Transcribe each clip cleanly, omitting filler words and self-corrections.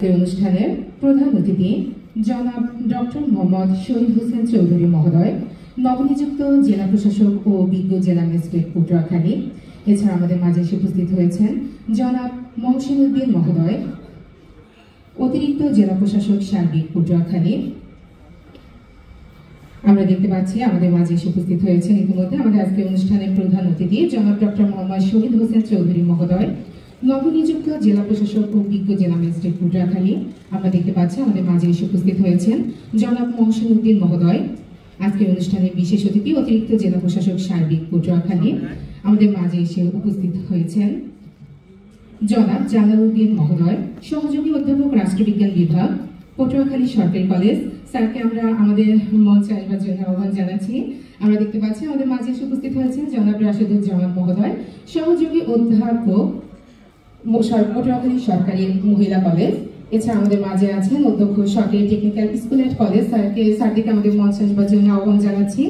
অনুষ্ঠানের প্রধান অতিথি জনাব ডক্টর মোহাম্মদ শহীদ হোসেন চৌধুরী মহোদয়, নবনিযুক্ত জেলা প্রশাসক ও বিজ্ঞ জেলা ম্যাজিস্ট্রেট পটুয়াখালী। এছাড়া আমাদের মাঝে এসে উপস্থিত হয়েছেন জনাব মহসিন উদ্দিন মহোদয়, অতিরিক্ত জেলা প্রশাসক সার্বিক পটুয়াখালী। আমরা দেখতে পাচ্ছি আমাদের মাঝে এসে উপস্থিত হয়েছেন ইতিমধ্যে আমাদের আজকের অনুষ্ঠানের প্রধান অতিথি জনাব ডক্টর মোহাম্মদ শহীদ হোসেন চৌধুরী মহোদয়, নবনিযুক্ত জেলা প্রশাসক ও বিজ্ঞ জেলা ম্যাজিস্ট্রেট পটুয়াখালী। আমরা দেখতে পাচ্ছি আমাদের মাঝে এসে উপস্থিত হয়েছেন জনাব মহসিন উদ্দিন মহোদয়, আজকের অনুষ্ঠানের বিশেষ অতিথি অতিরিক্ত জেলা প্রশাসক সার্বিক পটুয়াখালী। আমাদের মাঝে এসে উপস্থিত হয়েছেন জনাব জালালউদ্দিন মহোদয়, সহযোগী অধ্যাপক রাষ্ট্রবিজ্ঞান বিভাগ, পটুয়াখালী সরকারি কলেজ। স্যারকে আমরা আমাদের মঞ্চে আসবার জন্য আহ্বান জানাচ্ছি। আমরা দেখতে পাচ্ছি আমাদের মাঝে এসে উপস্থিত হয়েছেন জনাব রাশেদুজ্জামান মহোদয়, সহযোগী অধ্যাপক পটুয়াখালী সরকারি মহিলা কলেজ। এছাড়া আমাদের মাঝে আছেন অধ্যক্ষ সরকারি টেকনিক্যাল স্কুল অ্যান্ড কলেজ। স্যারকে আমাদের মঞ্চে আসবার জন্য আহ্বান জানাচ্ছি।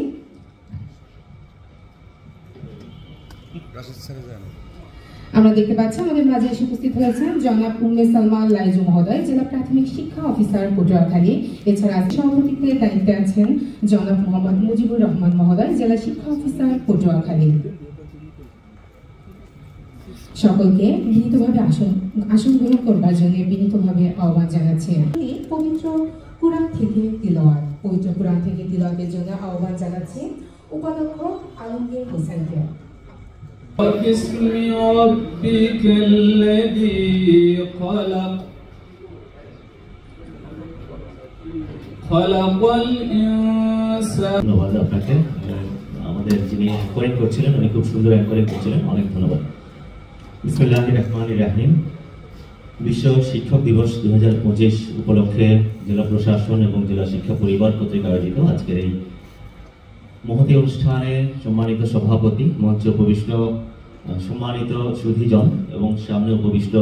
আমরা দেখতে পাচ্ছি আমাদের মাঝে এসে উপস্থিত হয়েছেন জনাব উম্মে সালমা লাইজু মহোদয়, জেলা প্রাথমিক শিক্ষা অফিসার পটুয়াখালী। এছাড়া সভাপতিত্বের দায়িত্বে আছেন জনাব মোহাম্মদ মুজিবুর রহমান মহোদয়, জেলা শিক্ষা অফিসার পটুয়াখালী। সকলকে বিনীতভাবে আসন গ্রহণ করবার জন্য বিনীতভাবে আহ্বান জানাচ্ছি। পবিত্র কুরআন থেকে তিলাওয়াত, পবিত্র কুরআন থেকে তিলাওয়াতের জন্য আহ্বান জানাচ্ছি উপাধ্যক্ষ আলমগীর হোসেনকে। بسم ربك الذي خلق الإنسان। ধন্যবাদ আপনাকে। আমাদের যিনি অ্যাঙ্করিং করছিলেন উনি খুব সুন্দর অ্যাঙ্করিং করছিলেন, অনেক ধন্যবাদ। বিসমিল্লাহির রহমানির রহিম। বিশ্ব শিক্ষক দিবস 2025 উপলক্ষে জেলা প্রশাসন এবং জেলা শিক্ষা পরিবার কর্তৃক আয়োজিত আজকের এই মহতী অনুষ্ঠানে সম্মানিত সভাপতি, মঞ্চে উপবিষ্ট সম্মানিত সুধীজন এবং সামনে উপবিষ্ট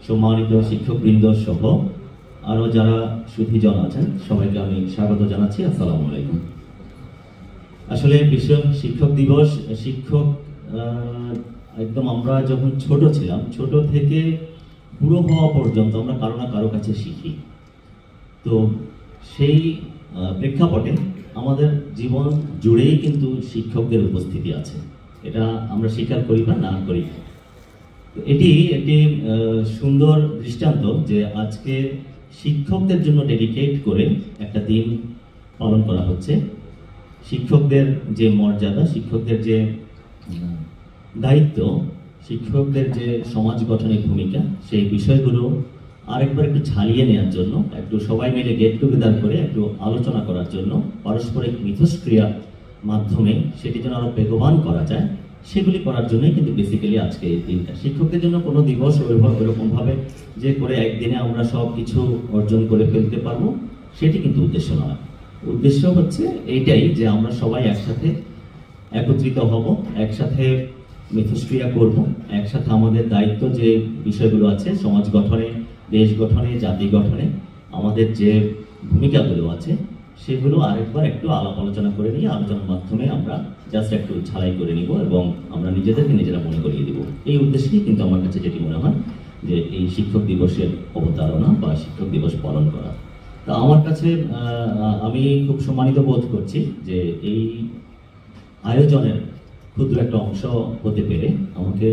সম্মানিত শিক্ষকবৃন্দ সহ আরও যারা সুধীজন আছেন সবাইকে আমি স্বাগত জানাচ্ছি। আসসালামু আলাইকুম। আসলে বিশ্ব শিক্ষক দিবস, শিক্ষক একদম আমরা যখন ছোট ছিলাম, ছোট থেকে বুড়ো হওয়া পর্যন্ত আমরা কারো না কারো কাছে শিখি। তো সেই প্রেক্ষাপটে আমাদের জীবন জুড়েই কিন্তু শিক্ষকদের উপস্থিতি আছে, এটা আমরা স্বীকার করি বা না করি। এটি একটি সুন্দর দৃষ্টান্ত যে আজকে শিক্ষকদের জন্য ডেডিকেট করে একটা দিন পালন করা হচ্ছে। শিক্ষকদের যে মর্যাদা, শিক্ষকদের যে দায়িত্ব, শিক্ষকদের যে সমাজ গঠনের ভূমিকা, সেই বিষয়গুলো আরেকবার একটু ঝালিয়ে নেওয়ার জন্য, একটু সবাই মিলে গেট টুগেদার করে একটু আলোচনা করার জন্য, পারস্পরিক মিথস্ক্রিয়ার মাধ্যমে সেটি যেন আরো বেগবান করা যায়, সেগুলি করার জন্যই কিন্তু বেসিক্যালি আজকে এই দিনটা। শিক্ষকদের জন্য কোনো দিবস ওরকমভাবে যে করে একদিনে আমরা সব কিছু অর্জন করে ফেলতে পারবো সেটি কিন্তু উদ্দেশ্য নয়। উদ্দেশ্য হচ্ছে এইটাই যে আমরা সবাই একসাথে একত্রিত হব, একসাথে মিথস্ক্রিয়া করব, একসাথে আমাদের দায়িত্ব যে বিষয়গুলো আছে সমাজ গঠনে, দেশ গঠনে, জাতি গঠনে আমাদের যে ভূমিকাগুলো আছে সেগুলো আরেকবার একটু আলাপ আলোচনা করে নিয়ে আলোচনার মাধ্যমে আমরা জাস্ট একটু ঝালাই করে নিব এবং আমরা নিজেদেরকে নিজেরা মনে করিয়ে দিব। এই উদ্দেশ্যেই কিন্তু আমার কাছে যেটি মনে হয় যে এই শিক্ষক দিবসের অবতারণা বা শিক্ষক দিবস পালন করা। তা আমার কাছে আমি খুব সম্মানিত বোধ করছি যে এই আয়োজনের ক্ষুদ্র একটা অংশ হতে পেরে আমাকে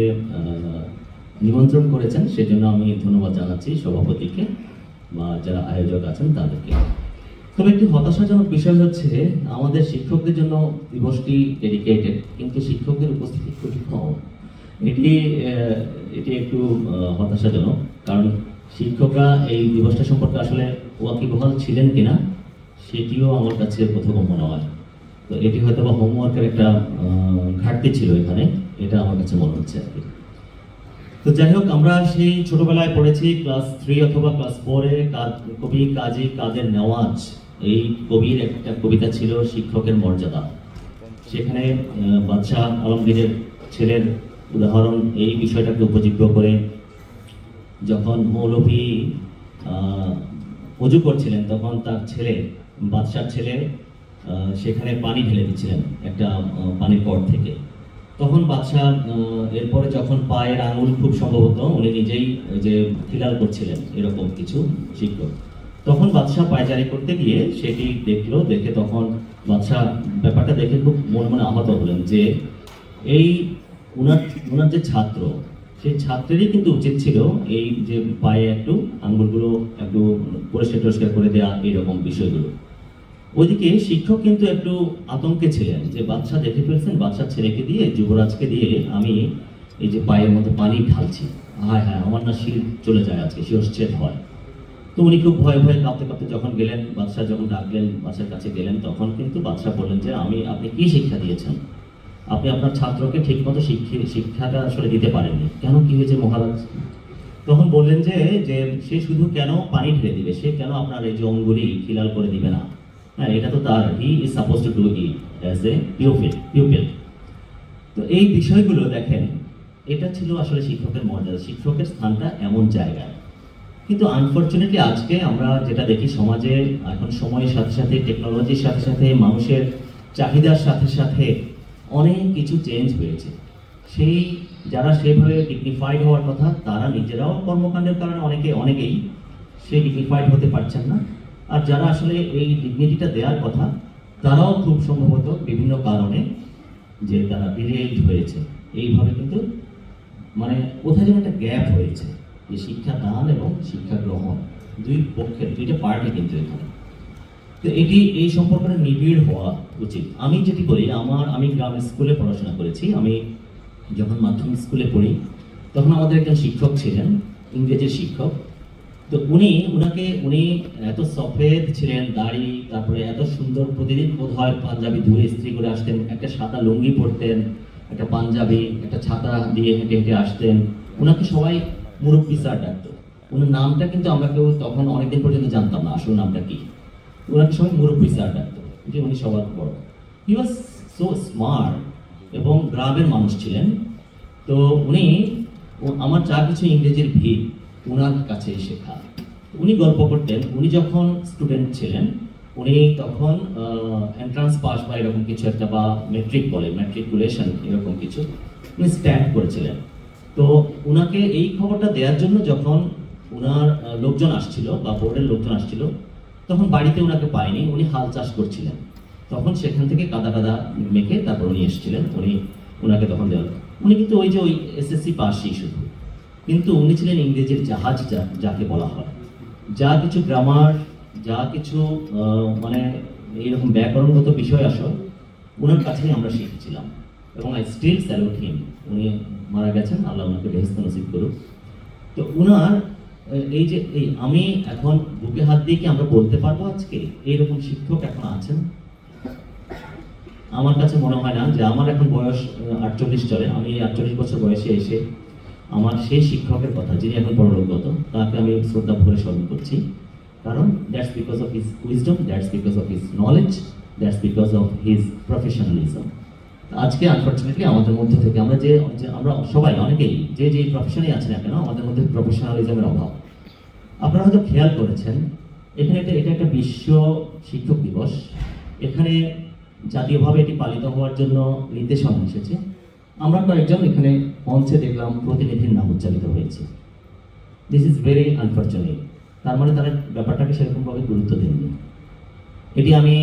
নিমন্ত্রণ করেছেন, সেজন্য আমি ধন্যবাদ জানাচ্ছি সভাপতিকে বা যারা আয়োজক আছেন তাদেরকে। তবে একটি হতাশাজনক বিষয় হচ্ছে আমাদের শিক্ষকদের জন্য দিবসটি ডেডিকেটেড, কিন্তু শিক্ষকদের উপস্থিতি খুবই কম। এটি একটু হতাশাজনক, কারণ শিক্ষকরা এই দিবসটা সম্পর্কে আসলে ওয়াকিবহাল ছিলেন কিনা সেটিও আমার কাছে প্রথম মনে হয়। তো এটি হয়তো বা হোমওয়ার্কের একটা ঘাটতি ছিল এখানে, এটা আমার কাছে মনে হচ্ছে আর কি। তো যাই হোক, আমরা সেই ছোটবেলায় পড়েছি ক্লাস 3 অথবা ক্লাস 4-এ কবি কাজী কাদের নেওয়াজ, এই কবির একটা কবিতা ছিল শিক্ষকের মর্যাদা। সেখানে বাদশাহ আলমগীরের ছেলের উদাহরণ এই বিষয়টাকে উপযোগ্য করে যখন মৌলভী অজু করছিলেন তখন তার ছেলে, বাদশার ছেলে, সেখানে পানি ঢেলে দিচ্ছিলেন একটা পানির পট থেকে। তখন বাদশাহ এরপরে যখন পায়ের আঙুল খুব সম্ভবত উনি নিজেই যে খিলাল করছিলেন এরকম কিছু শিক্ষক, তখন বাদশাহ পায়চারি করতে গিয়ে সেটি দেখলো, দেখে তখন বাদশাহ ব্যাপারটা দেখে খুব মনে মনে আহত হলেন যে এই উনার যে ছাত্র, সেই ছাত্রেরই কিন্তু উচিত ছিল এই যে পায়ে একটু আঙ্গুলগুলো একটু পরিষ্কার করে দেওয়া, এইরকম বিষয়গুলো। ওইদিকে শিক্ষক কিন্তু একটু আতঙ্কে ছিলেন যে বাদশাহ দেখে ফেলছেন, বাদশাহ ছেলেকে দিয়ে, যুবরাজকে দিয়ে আমি এই যে পায়ের মধ্যে পানি ঢালছি, হায় হায় আমার না শির চলে যায়, আজকে শিরশ্ছেদ হয়। তো উনি খুব ভয়ে ভয়ে কাঁপতে কাঁপতে যখন গেলেন, বাদশাহ যখন ডাকলেন, বাদশার কাছে গেলেন, তখন কিন্তু বাদশাহ বললেন যে আপনি কি শিক্ষা দিয়েছেন? আপনি আপনার ছাত্রকে ঠিক মতো শিক্ষাটা আসলে দিতে পারেননি, কেন, কি হয়েছে মহারাজ? তখন বললেন যে সে শুধু কেন পানি ঢেলে দিবে, সে কেন আপনার এই যে অঙ্গুলি খিলাল করে দিবে না? হ্যাঁ, এটা তো তার, he is suppose to do it as a pupil. তো এই বিষয়গুলো দেখেন, এটা ছিল আসলে শিক্ষকের মর্যাদা, শিক্ষকের স্থানটা এমন জায়গায়। কিন্তু আনফরচুনেটলি আজকে আমরা যেটা দেখি সমাজে, এখন সময়ের সাথে সাথে, টেকনোলজির সাথে সাথে, মানুষের চাহিদার সাথে সাথে অনেক কিছু চেঞ্জ হয়েছে। সেই যারা সেভাবে ডিগনিফাইড হওয়ার কথা, তারা নিজেরাও কর্মকাণ্ডের কারণে অনেকেই সেই ডিগনিফাইড হতে পারছেন না। আর যারা আসলে এই ডিগনিটিটা দেওয়ার কথা, তারাও খুব সম্ভবত বিভিন্ন কারণে যে তারা ডিলেড হয়েছে। এইভাবে কিন্তু মানে কোথায় যেন একটা গ্যাপ হয়েছে, যে শিক্ষা দান এবং শিক্ষা গ্রহণ দুই পক্ষের, দুইটা পার্টি কিন্তু এখানে। তো এই সম্পর্কটা নিবিড় হওয়া উচিত। আমি যেটি করি, আমি গ্রামের স্কুলে পড়াশোনা করেছি। আমি যখন মাধ্যমিক স্কুলে পড়ি, তখন আমাদের একজন শিক্ষক ছিলেন, ইংরেজির শিক্ষক। তো উনি এত সফেদ ছিলেন, দাড়ি, তারপরে এত সুন্দর, প্রতিদিন বোধ হয় পাঞ্জাবি ধুয়ে ইস্ত্রি করে আসতেন, একটা সাদা লুঙ্গি পরতেন, একটা পাঞ্জাবি, একটা ছাতা দিয়ে হেঁটে হেঁটে আসতেন। ওনাকে সবাই মুরব্বি স্যার ডাকতো। ওনার নামটা কিন্তু আমরা কেউ তখন অনেকদিন পর্যন্ত জানতাম না আসল নামটা কি। ওনাকে সবাই মুরব্বি স্যার ডাকতো, যে উনি সবার বড়। হি ওয়াজ সো স্মার্ট এবং গ্রামের মানুষ ছিলেন। তো আমার যা কিছু ইংরেজির ভিড় ওনার কাছে শেখা। উনি গল্প করতেন, উনি যখন স্টুডেন্ট ছিলেন, উনি তখন এন্ট্রান্স পাস বা এরকম কিছু একটা, বা মেট্রিক বলে, ম্যাট্রিকুলেশন এরকম কিছু উনি স্ট্যান্ড করেছিলেন। তো উনাকে এই খবরটা দেওয়ার জন্য যখন উনার লোকজন আসছিল বা বোর্ডের লোকজন আসছিল, তখন বাড়িতে ওনাকে পায়নি, উনি হাল চাষ করছিলেন। তখন সেখান থেকে কাদা মেখে তারপর উনি এসেছিলেন, উনাকে তখন দেওয়া। উনি কিন্তু ওই এসএসসি পাসই শুধু, কিন্তু উনি ছিলেন ইংরেজির জাহাজ যাকে বলা হয়। যা কিছু গ্রামার, যা কিছু মানে এইরকম ব্যাকরণগত বিষয় আসল, ওনার কাছেই আমরা শিখেছিলাম। এবং আই স্টিল স্যালুট হিম। উনি মারা গেছেন, আল্লাহ ওনাকে বেহেশত নসিব করুক। তো উনার আমি এখন বুকে হাত দিয়ে কি আমরা বলতে পারবো আজকে এইরকম শিক্ষক এখন আছেন? আমার কাছে মনে হয় না। যে আমার এখন বয়স 48 চলে, আমি 48 বছর বয়সে এসে আমার সেই শিক্ষকের কথা, যিনি এখন পরলোকগত, তাকে আমি শ্রদ্ধা ভরে স্মরণ করছি। কারণ that's because of his wisdom, that's because of his knowledge, that's because of his professionalism. আজকে আনফর্চুনেটলি আমাদের মধ্যে থেকে আমরা সবাই, অনেকেই যে প্রফেশনে আছে না কেন, আমাদের মধ্যে প্রফেশনালিজমের অভাব। আপনারা হয়তো খেয়াল করেছেন, এখানে এটা একটা বিশ্ব শিক্ষক দিবস। এখানে জাতীয়ভাবে এটি পালিত হওয়ার জন্য নির্দেশনা এসেছে। আমরা কয়েকজন এখানে মঞ্চে দেখলাম প্রতিনিধির নাম উচ্চারিত হয়েছে। This is very unfortunate. তার মানে তারা ব্যাপারটাকে সেরকমভাবে গুরুত্ব দেননি। এটি আমি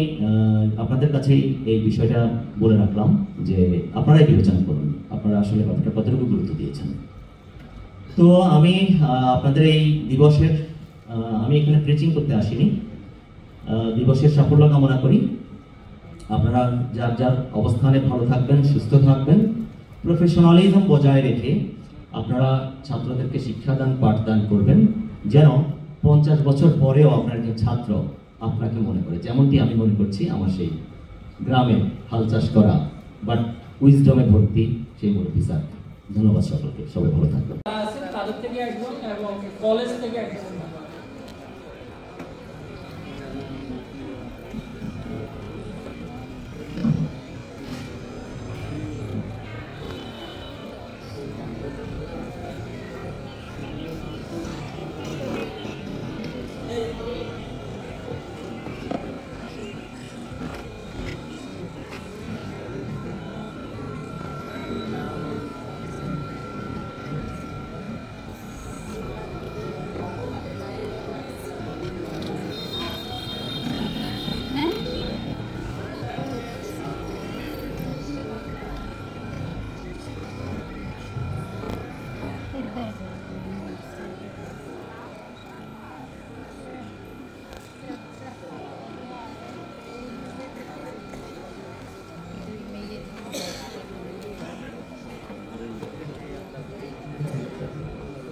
আপনাদের কাছেই এই বিষয়টা বলে রাখলাম, যে আপনারাই বিবেচনা করুন আপনারা আসলে ব্যাপারটা কতটুকু গুরুত্ব দিয়েছেন। তো আমি আপনাদের এই দিবসের, আমি এখানে প্রিচিং করতে আসিনি, দিবসের সাফল্য কামনা করি। আপনারা যার যার অবস্থানে ভালো থাকবেন, সুস্থ থাকবেন, প্রফেশনালিজম বজায় রেখে আপনারা ছাত্রদেরকে শিক্ষাদান, পাঠদান করবেন, যেন 50 বছর পরেও আপনার একজন ছাত্র আপনাকে মনে করে, যেমনটি আমি মনে করছি আমার সেই গ্রামে হাল চাষ করা বাট উইজডমে ভর্তি সেই মুরব্বি স্যার। ধন্যবাদ সকলকে, সবাই ভালো থাকবেন। তাদের থেকে একজন এবং কলেজ থেকে একজন।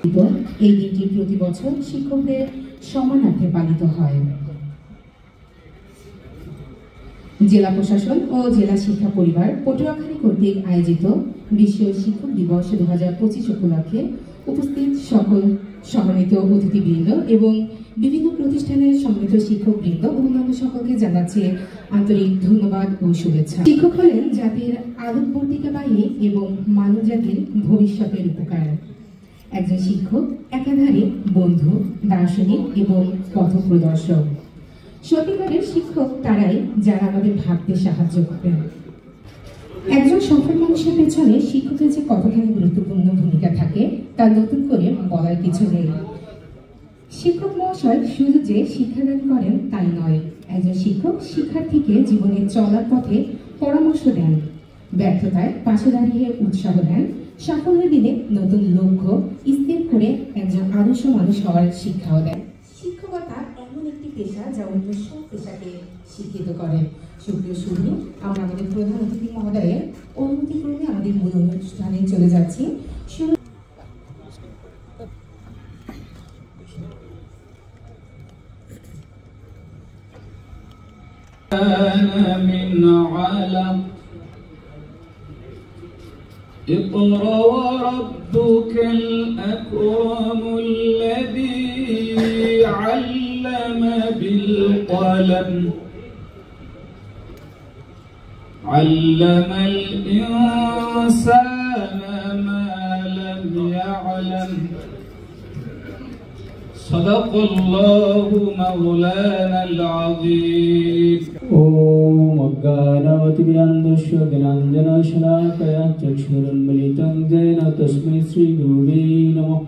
এই দিনটি প্রতি বছর শিক্ষকদের সম্মানার্থে পালিত হয়। জেলা প্রশাসন ও জেলা শিক্ষা পরিবার পটুয়াখালী কর্তৃক আয়োজিত বিশ্ব শিক্ষক দিবস 2025 উপলক্ষে উপস্থিত সকল সম্মানিত অতিথিবৃন্দ এবং বিভিন্ন প্রতিষ্ঠানের সম্মানিত শিক্ষকবৃন্দ ও অন্যান্য সকলকে জানাচ্ছি আন্তরিক ধন্যবাদ ও শুভেচ্ছা। শিক্ষক হলেন জাতির আলোকবর্তিকাবাহী এবং মানব জাতির ভবিষ্যতের উপকার। একজন শিক্ষক একাধারে বন্ধু, দার্শনিক এবং পথপ্রদর্শক। সত্যিকারের শিক্ষক তারাই যারা আমাদের ভাবতে সাহায্য করেন। একজন সফল মানুষের পেছনে শিক্ষকের যে কতখানি গুরুত্বপূর্ণ ভূমিকা থাকে তা নতুন করে বলার কিছু নেই। শিক্ষক মহাশয় শুধু যে শিক্ষাদান করেন তাই নয়, একজন শিক্ষক শিক্ষার্থীকে জীবনে চলার পথে পরামর্শ দেন, ব্যর্থতায় পাশে দাঁড়িয়ে উৎসাহ দেন, সাফল্যের দিনে নতুন লক্ষ্য স্থির করে একজন আদর্শ মানুষ হওয়ার শিক্ষাও দেন। শিক্ষকতা এমন একটি পেশা যা অন্য সব পেশাকে শিক্ষিত করে। সুপ্রিয় সুধী, আমরা আমাদের প্রধান অতিথি মহোদয়ের অনুমতিক্রমে আমাদের মূল অনুষ্ঠানে চলে যাচ্ছি। من علق اقرأ وربك الأكرم الذي علم بالقلم علم الإنسان ما لم يعلم صدق الله مولانا العظيم ओम अज्ञानवतिमिरन्दस्य ज्ञानाञ्जनशलाकया चक्षुरुन्मीलितं येन तस्मै श्रीगुरुवे नमः।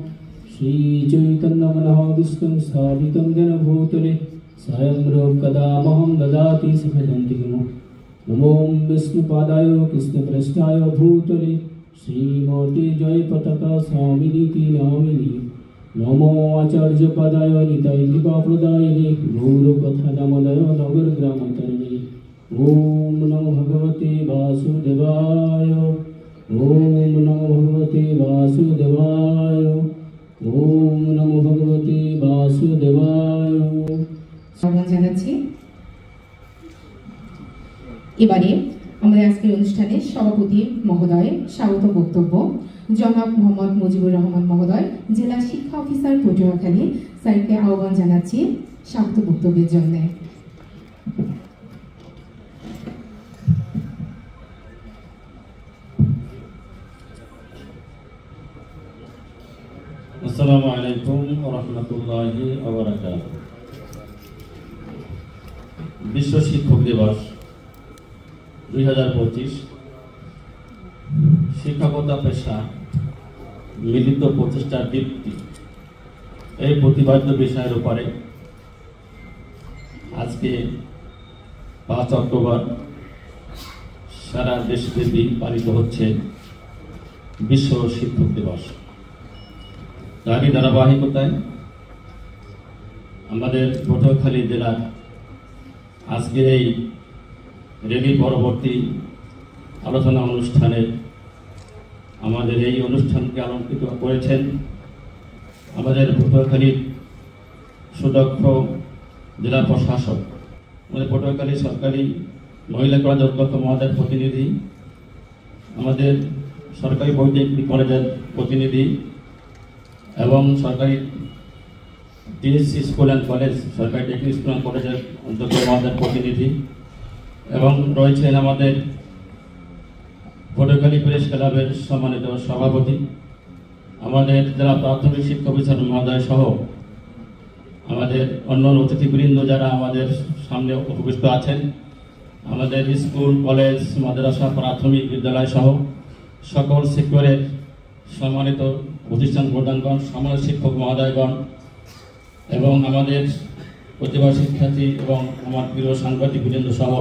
श्रीचैतन्यमनोभीष्टं स्थापितं येन भूतले स्वयं रूपकदामहं ददाति सफलन्तिकम्। नमो विष्णुपादाय कृष्णप्रेष्ठाय भूतले श्रीमते जयपताका स्वामिनीति नामिनी। नमो आचार्यपदाय निताय कृपाप्रदायिने गौरकथानामलय नगरग्रामतरिणे। ओम नमो भगवते वासुदेवाय। ओम नमो भगवते वासुदेवाय। ओम नमो भगवते वासुदेवाय। সম্মান জানাচ্ছি। এবারে আমাদের আজকের অনুষ্ঠানে সভাপতি মহোদয় স্বাগত বক্তব্য জনাব মোহাম্মদ মুজিবুর রহমান মহোদয়, জেলা শিক্ষা অফিসার পটুয়াখালী, স্যারকে আহ্বান জানাচ্ছি স্বাগত বক্তব্যের জন্য। আসসালামু আলাইকুম ওয়া রাহমাতুল্লাহি ওয়া বারাকাতুহু। বিশ্ব শিক্ষক দিবস 2025 শিক্ষকতা পেশা মিলিত প্রচেষ্টার দীপ্তি, এই প্রতিপাদ্য বিষয়ের উপরে আজকে 5 অক্টোবর সারা দেশব্যাপী পালিত হচ্ছে বিশ্ব শিক্ষক দিবস। তারই ধারাবাহিকতায় আমাদের পটুয়াখালী জেলার আজকের এই রেলি পরবর্তী আলোচনা অনুষ্ঠানে আমাদের এই অনুষ্ঠানকে অলঙ্কৃত করেছেন আমাদের পটুয়াখালীর সুদক্ষ জেলা প্রশাসক, আমাদের পটুয়াখালী সরকারি মহিলা কলেজ অধ্যক্ষ মহোদয়ের প্রতিনিধি, আমাদের সরকারি পলিটেকনিক কলেজের প্রতিনিধি এবং সরকারি টিএসসি স্কুল অ্যান্ড কলেজ, সরকারি টেকনিক স্কুল অ্যান্ড কলেজের অধ্যক্ষ মহোদয়ের প্রতিনিধি এবং রয়েছেন আমাদের পটুয়াখালী প্রেস ক্লাবের সম্মানিত সভাপতি, আমাদের জেলা প্রাথমিক শিক্ষা অফিসার মহোদয় সহ আমাদের অন্য অতিথিবৃন্দ যারা আমাদের সামনে উপবিষ্ট আছেন, আমাদের স্কুল, কলেজ, মাদ্রাসা, প্রাথমিক বিদ্যালয় সহ সকল সেক্টরের সম্মানিত প্রতিষ্ঠান প্রধানগণ, সমাজ শিক্ষক মহোদয়গণ এবং আমাদের প্রতিভা শিক্ষার্থী এবং আমার প্রিয় সাংবাদিক বৃন্দ সহ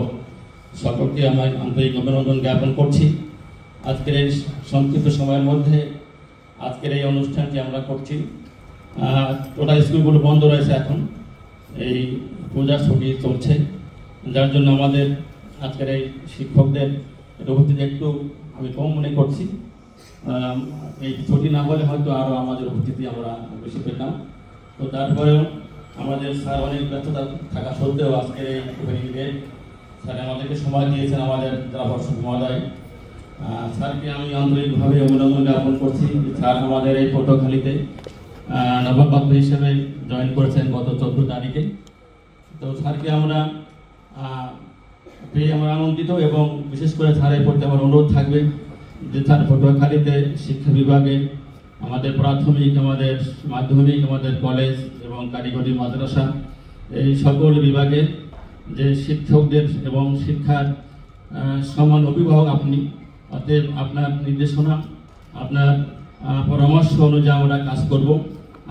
সকলকে আমার আন্তরিক অভিনন্দন জ্ঞাপন করছি। আজকের এই সংক্ষিপ্ত সময়ের মধ্যে আজকের এই অনুষ্ঠানটি আমরা করছি। টোটাল স্কুলগুলো বন্ধ রয়েছে, এখন এই পূজার ছুটি চলছে, যার জন্য আমাদের আজকের এই শিক্ষকদের উপস্থিতি একটু আমি কম মনে করছি। এই ছুটি না হলে হয়তো আরও আমাদের উপস্থিতি আমরা বেশি পেতাম। তো তারপরেও আমাদের স্যার অনেক ব্যস্ততা থাকা সত্ত্বেও আজকের এই ওপেনিং ডে স্যার আমাদেরকে সময় দিয়েছেন, আমাদের জেলা পরিষদ মহোদয়। স্যারকে আমি আন্তরিকভাবে অভিনন্দন জ্ঞাপন করছি। স্যার আমাদের এই পটুয়াখালীতে নবাগত হিসেবে জয়েন করেছেন গত 14 তারিখে। তো স্যারকে আমরা পেয়ে আমরা আনন্দিত, এবং বিশেষ করে স্যারের প্রতি আমার অনুরোধ থাকবে যে স্যার পটুয়াখালীতে শিক্ষা বিভাগে আমাদের প্রাথমিক, আমাদের মাধ্যমিক, আমাদের কলেজ এবং কারিগরি মাদ্রাসা এই সকল বিভাগে যে শিক্ষকদের এবং শিক্ষার সমান অভিভাবক আপনি, অতএব আপনার নির্দেশনা, আপনার পরামর্শ অনুযায়ী আমরা কাজ করব।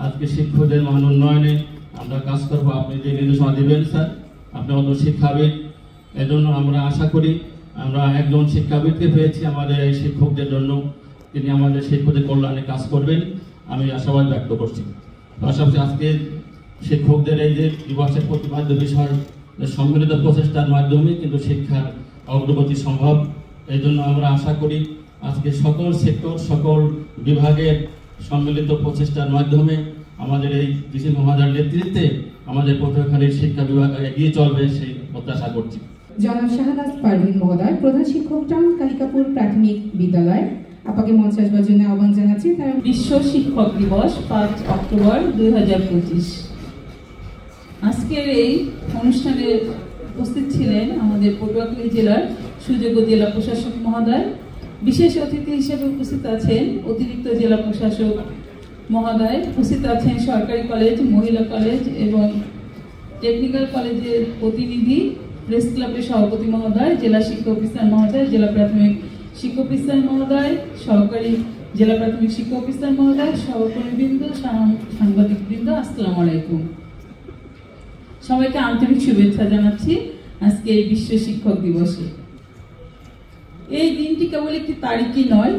আজকে শিক্ষকদের মান উন্নয়নে আমরা কাজ করব। আপনি যে নির্দেশনা দেবেন স্যার, আপনি অত শিক্ষাবিদ, এজন্য আমরা আশা করি আমরা একজন শিক্ষাবিদকে পেয়েছি আমাদের এই শিক্ষকদের জন্য, তিনি আমাদের শিক্ষকদের কল্যাণে কাজ করবেন, আমি আশাবাদ ব্যক্ত করছি। পাশাপাশি আজকে শিক্ষকদের এই যে দিবসের প্রতিপাদ্য বিষয় সম্মিলিত প্রচেষ্টার মাধ্যমে কিন্তু শিক্ষার অগ্রগতি সম্ভব। এই জন্য আমরা আশা করি আজকে সকল সেক্টর, সকল বিভাগের সম্মিলিত প্রচেষ্টার মাধ্যমে আমাদের এই কৃষি মহোদয়ের নেতৃত্বে আমাদের পটুয়াখালীর শিক্ষা বিভাগ এগিয়ে চলবে, সেই প্রত্যাশা করছি। জনাব শাহনাজ পারভীন মহোদয়, প্রধান শিক্ষক টাউন কালিকাপুর প্রাথমিক বিদ্যালয়, আপনাকে মঞ্চে আসবার জন্য আহ্বান জানাচ্ছি। বিশ্ব শিক্ষক দিবস 5 অক্টোবর 2025। আজকের এই অনুষ্ঠানে উপস্থিত ছিলেন আমাদের পটুয়াখালী জেলার সুযোগ্য জেলা প্রশাসক মহোদয়। বিশেষ অতিথি হিসেবে উপস্থিত আছেন অতিরিক্ত জেলা প্রশাসক মহোদয়, উপস্থিত আছেন সরকারি কলেজ, মহিলা কলেজ এবং টেকনিক্যাল কলেজের প্রতিনিধি, প্রেস ক্লাবের সভাপতি মহোদয়, জেলা শিক্ষা অফিসার মহোদয়, জেলা প্রাথমিক শিক্ষা অফিসার মহোদয়, সহকারী জেলা প্রাথমিক শিক্ষা অফিসার মহোদয়, সহকর্মীবৃন্দ, সাংবাদিকবৃন্দ, আসসালামু আলাইকুম। সবাইকে আন্তরিক শুভেচ্ছা জানাচ্ছি আজকে এই বিশ্ব শিক্ষক দিবসে। এই দিনটি কেবল একটি তারিখই নয়,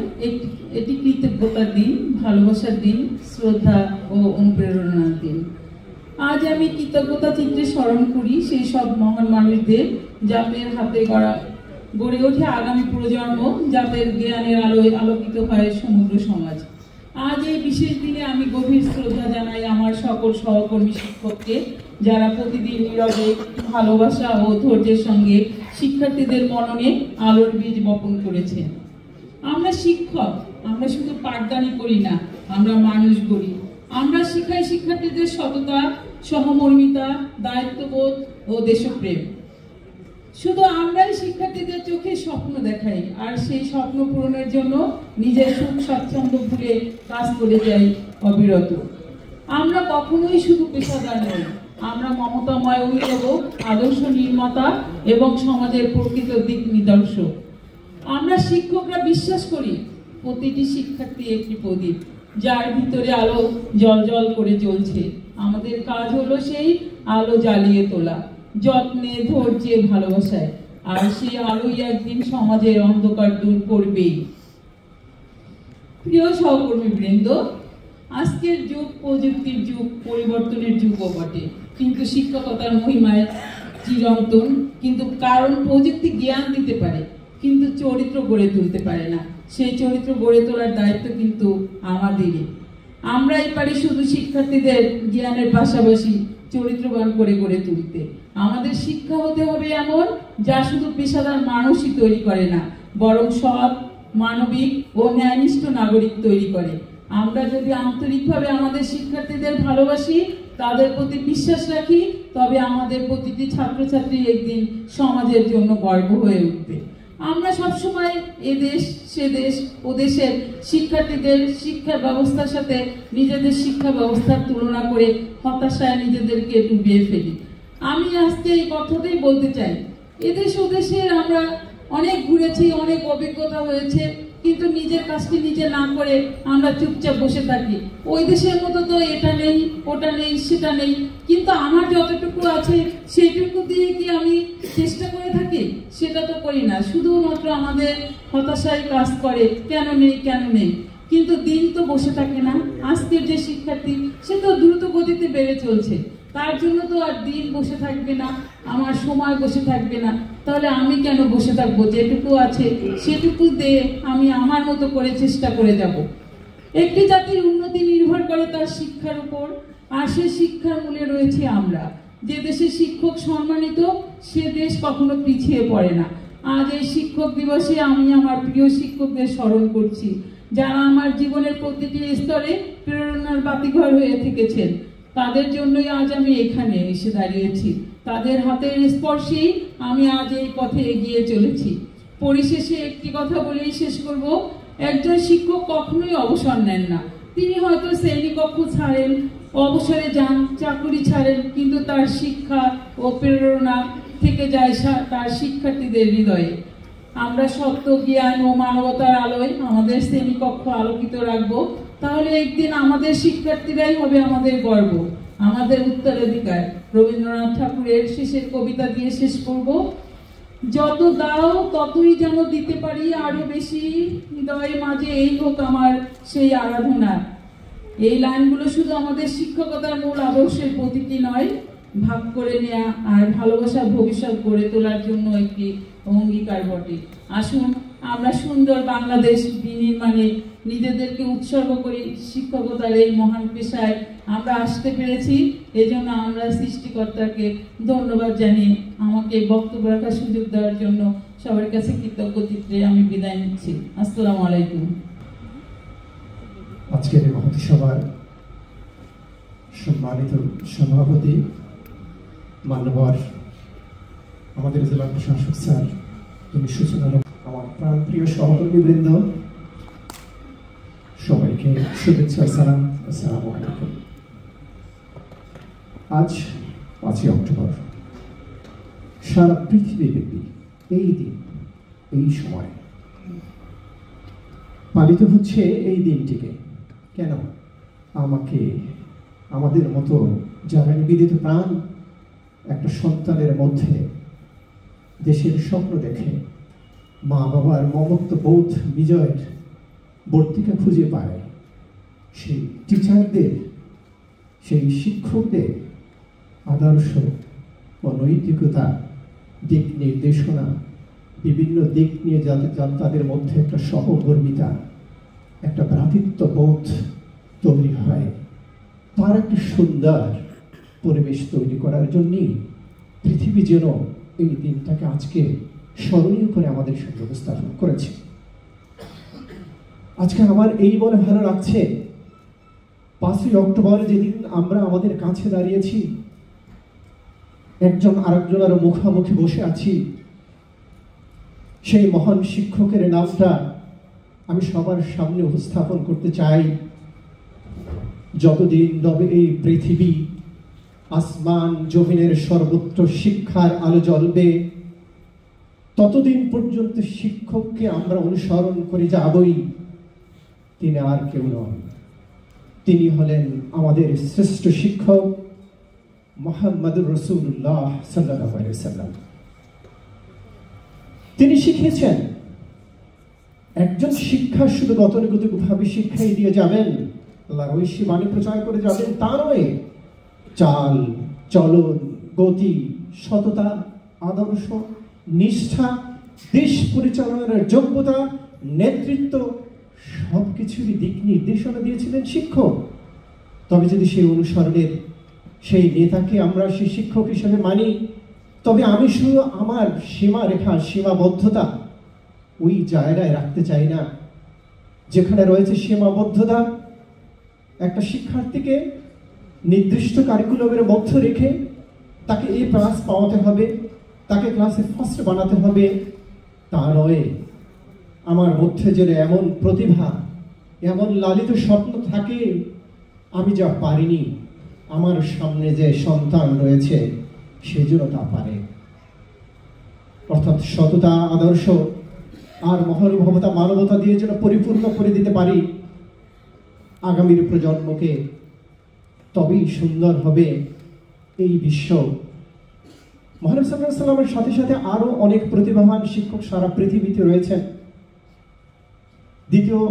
এটি কৃতজ্ঞতার দিন, ভালোবাসার দিন, শ্রদ্ধা ও অনুপ্রেরণার দিন। আজ আমি কৃতজ্ঞতা চিত্রে স্মরণ করি সেই সব মহান মানুষদের যাদের হাতে গড়ে ওঠে আগামী প্রজন্ম, যাদের জ্ঞানের আলোয় আলোকিত হয় সমগ্র সমাজ। আজ এই বিশেষ দিনে আমি গভীর শ্রদ্ধা জানাই আমার সকল সহকর্মী শিক্ষককে, যারা প্রতিদিন নীরবে ভালোবাসা ও ধৈর্যের সঙ্গে শিক্ষার্থীদের মননে আলোর বীজ বপন করেছেন। আমরা শিক্ষক, আমরা শুধু পাঠদানি করি না, আমরা মানুষ গড়ি। আমরা শিখাই শিক্ষার্থীদের সততা, সহমর্মিতা, দায়িত্ববোধ ও দেশপ্রেম। শুধু আমরাই শিক্ষার্থীদের চোখে স্বপ্ন দেখাই, আর সেই স্বপ্ন পূরণের জন্য নিজের সুখ স্বাচ্ছন্দ্য ভুলে কাজ করে যাই অবিরত। আমরা কখনোই শুধু পেশাদার নই, আমরা মমতাময় অভিভাবক, আদর্শ নির্মাতা এবং সমাজের প্রকৃত দিক নিদর্শক। আমরা শিক্ষকরা বিশ্বাস করি প্রতিটি শিক্ষার্থী একটি প্রদীপ, যার ভিতরে আলো জ্বলজ্বল করে জ্বলছে। আমাদের কাজ হলো সেই আলো জ্বালিয়ে তোলা, যত্নে, ধৈর্যে, ভালোবাসায়। আর সেই আলোই একদিন সমাজের অন্ধকার দূর করবেই। প্রিয় সহকর্মী বৃন্দ, আজকের যুগ প্রযুক্তির যুগ, পরিবর্তনের যুগও বটে, কিন্তু শিক্ষকতার মহিমায় চিরন্তন। কিন্তু কারণ প্রযুক্তি জ্ঞান দিতে পারে, কিন্তু চরিত্র গড়ে তুলতে পারে না। সেই চরিত্র গড়ে তোলার দায়িত্ব কিন্তু আমাদেরই। আমরাই পারি শুধু শিক্ষার্থীদের জ্ঞানের পাশাপাশি চরিত্রবান করে গড়ে তুলতে। আমাদের শিক্ষা হতে হবে এমন, যা শুধু পেশাদার মানুষই তৈরি করে না, বরং সৎ, মানবিক ও ন্যায়নিষ্ঠ নাগরিক তৈরি করে। আমরা যদি আন্তরিকভাবে আমাদের শিক্ষার্থীদের ভালোবাসি, তাদের প্রতি বিশ্বাস রাখি, তবে আমাদের প্রতিটি ছাত্রছাত্রী একদিন সমাজের জন্য গর্ব হয়ে উঠবে। আমরা সবসময় এদেশ সেদেশ ও দেশের শিক্ষার্থীদের শিক্ষা ব্যবস্থার সাথে নিজেদের শিক্ষা ব্যবস্থার তুলনা করে হতাশায় নিজেদেরকে ডুবিয়ে ফেলি। আমি আজকে এই কথাটাই বলতে চাই, এদেশ ও দেশের আমরা অনেক ঘুরেছি, অনেক অভিজ্ঞতা হয়েছে, কিন্তু নিজের কাজটি নিজে না করে আমরা চুপচাপ বসে থাকি। ওই দেশের মতো তো এটা নেই, ওটা নেই, সেটা নেই, কিন্তু আমার যতটুকু আছে সেইটুকু দিয়ে কি আমি চেষ্টা করে থাকি? সেটা তো করি না। শুধুমাত্র আমাদের হতাশায় কাজ করে, কেন নেই, কেন নেই। কিন্তু দিন তো বসে থাকে না। আজকের যে শিক্ষার্থী, সে তো দ্রুত গতিতে বেড়ে চলছে। তার জন্য তো আর দিন বসে থাকবে না, আমার সময় বসে থাকবে না, তাহলে আমি কেন বসে থাকবো? যেটুকু আছে সেটুকু দিয়ে আমি আমার মতো করে চেষ্টা করে যাব। একটি জাতির উন্নতি নির্ভর করে তার শিক্ষার উপর, আর সে শিক্ষার মূলে রয়েছে আমরা। যে দেশে শিক্ষক সম্মানিত সে দেশ কখনো পিছিয়ে পড়ে না। আজ এই শিক্ষক দিবসে আমি আমার প্রিয় শিক্ষকদের স্মরণ করছি, যারা আমার জীবনের প্রতিটি স্তরে প্রেরণার বাতিঘর হয়ে থেকেছেন। তাদের জন্যই আজ আমি এখানে এসে দাঁড়িয়েছি। তাদের হাতের স্পর্শেই আমি আজ এই পথে এগিয়ে চলেছি। পরিশেষে একটি কথা বলেই শেষ করব, একজন শিক্ষক কখনোই অবসর নেন না। তিনি হয়তো শ্রেণীকক্ষ ছাড়েন, অবসরে যান, চাকুরি ছাড়েন, কিন্তু তার শিক্ষা ও প্রেরণা থেকে যায় তার শিক্ষার্থীদের হৃদয়ে। আমরা সত্য, জ্ঞান ও মানবতার আলোয় আমাদের শ্রেণীকক্ষ আলোকিত রাখবো, তাহলে একদিন আমাদের শিক্ষার্থীরাই হবে আমাদের গর্ব, আমাদের উত্তরাধিকার। রবীন্দ্রনাথ ঠাকুরের শেষের কবিতা দিয়ে শেষ করব, যত দাও ততই যেন দিতে পারি আরো বেশি, হৃদয়ের মাঝে এই হোক আমার সেই আরাধনা। এই লাইনগুলো শুধু আমাদের শিক্ষকতার মূল আদর্শের প্রতীকী নয়, ভাগ করে নেওয়া আর ভালোবাসার ভবিষ্যৎ গড়ে তোলার জন্য একটি অঙ্গীকার বটে। আসুন আমরা সুন্দর বাংলাদেশ বিনির্মাণে নিজেদেরকে উৎসর্গ করি। শিক্ষকতার এই মহান পেশায় আমরা আসতে পেরেছি, এজন্য আমরা সৃষ্টিকর্তাকে ধন্যবাদ জানিয়ে আমাকে বক্তব্য রাখার সুযোগ দেওয়ার জন্য সবার কাছে কৃতজ্ঞ চিত্রে আমি বিদায় নিচ্ছি। আসসালামু আলাইকুম। আজকের এই মহতী সভার সম্মানিত সভাপতি মান্যবর আমাদের জেলা প্রশাসক স্যার, তিনি সূচনা, আমার প্রাণপ্রিয় সহকর্মীবৃন্দ, সবাইকে শুভেচ্ছা সালাম। আসসালামু আলাইকুম। আজ 5 অক্টোবর সারা পৃথিবীব্যাপী এই দিন, এই সময় পালিত হচ্ছে। এই দিনটিকে কেন? আমাকে, আমাদের মতো যারা নিবেদিত প্রাণ একটা সন্তানের মধ্যে দেশের স্বপ্ন দেখে, মা বাবার মমত্ব বোধ বিজয়ের বর্তিকা খুঁজে পায়, সেই টিচারদের, সেই শিক্ষকদের আদর্শ ও নৈতিকতা, দিক নির্দেশনা, বিভিন্ন দিক নিয়ে যাতে তাদের মধ্যে একটা সহকর্মিতা, একটা ভ্রাতৃত্ব বোধ তৈরি হয়, তার একটা সুন্দর পরিবেশ তৈরি করার জন্যই পৃথিবী যেন এই দিনটাকে আজকে স্মরণীয় করে আমাদের সামনে উপস্থাপন করেছে। আজকে আমার এই বলে ভালো লাগছে, 5 অক্টোবর যেদিন আমরা আমাদের কাছে দাঁড়িয়েছি, একজন আরেকজনের মুখোমুখি বসে আছি, সেই মহান শিক্ষকের নামটা আমি সবার সামনে উপস্থাপন করতে চাই। যতদিন তবে এই পৃথিবী, আসমান জমিনের সর্বত্র শিক্ষার আলো জ্বলবে, ততদিন পর্যন্ত শিক্ষককে আমরা অনুসরণ করে যাবই। তিনি আর কেউ নন, তিনি হলেন আমাদের শ্রেষ্ঠ শিক্ষক মুহাম্মদুর রাসূলুল্লাহ সাল্লাল্লাহু আলাইহি ওয়াসাল্লাম। তিনি শিখিয়েছেন, একজন শিক্ষা শুধু গতানুগতিকভাবে শিক্ষাই দিয়ে যাবেন, আল্লাহর ঐশী বাণী প্রচার করে যাবেন তা নয়। চাল চলন, গতি, সততা, আদর্শ, নিষ্ঠা, দেশ পরিচালনার যোগ্যতা, নেতৃত্ব, সবকিছুরই দিক নির্দেশনা দিয়েছিলেন শিক্ষক। তবে যদি সেই অনুসরণের সেই নেতাকে আমরা সেই শিক্ষক হিসেবে মানি, তবে আমি শুধু আমার সীমারেখা, সীমাবদ্ধতা ওই জায়গায় রাখতে চাই না যেখানে রয়েছে সীমাবদ্ধতা। একটা শিক্ষার্থীকে নির্দিষ্ট কারিকুলামের মধ্যে রেখে তাকে A+ পাওয়াতে হবে, তাকে ক্লাসে ফার্স্ট বানাতে হবে, তা নয়। আমার মধ্যে যেন এমন প্রতিভা, এমন লালিত স্বপ্ন থাকে, আমি যা পারিনি আমার সামনে যে সন্তান রয়েছে সেজন্য তা পারে। অর্থাৎ সততা, আদর্শ আর মহানুভবতা, মানবতা দিয়ে যেন পরিপূর্ণ করে দিতে পারি আগামীর প্রজন্মকে, তবেই সুন্দর হবে এই বিশ্ব। মহানবী সাল্লাল্লাহু আলাইহি ওয়াসাল্লামের সাথে সাথে আরো অনেক প্রতিভাবান শিক্ষক সারা পৃথিবীতে রয়েছেন। দ্বিতীয়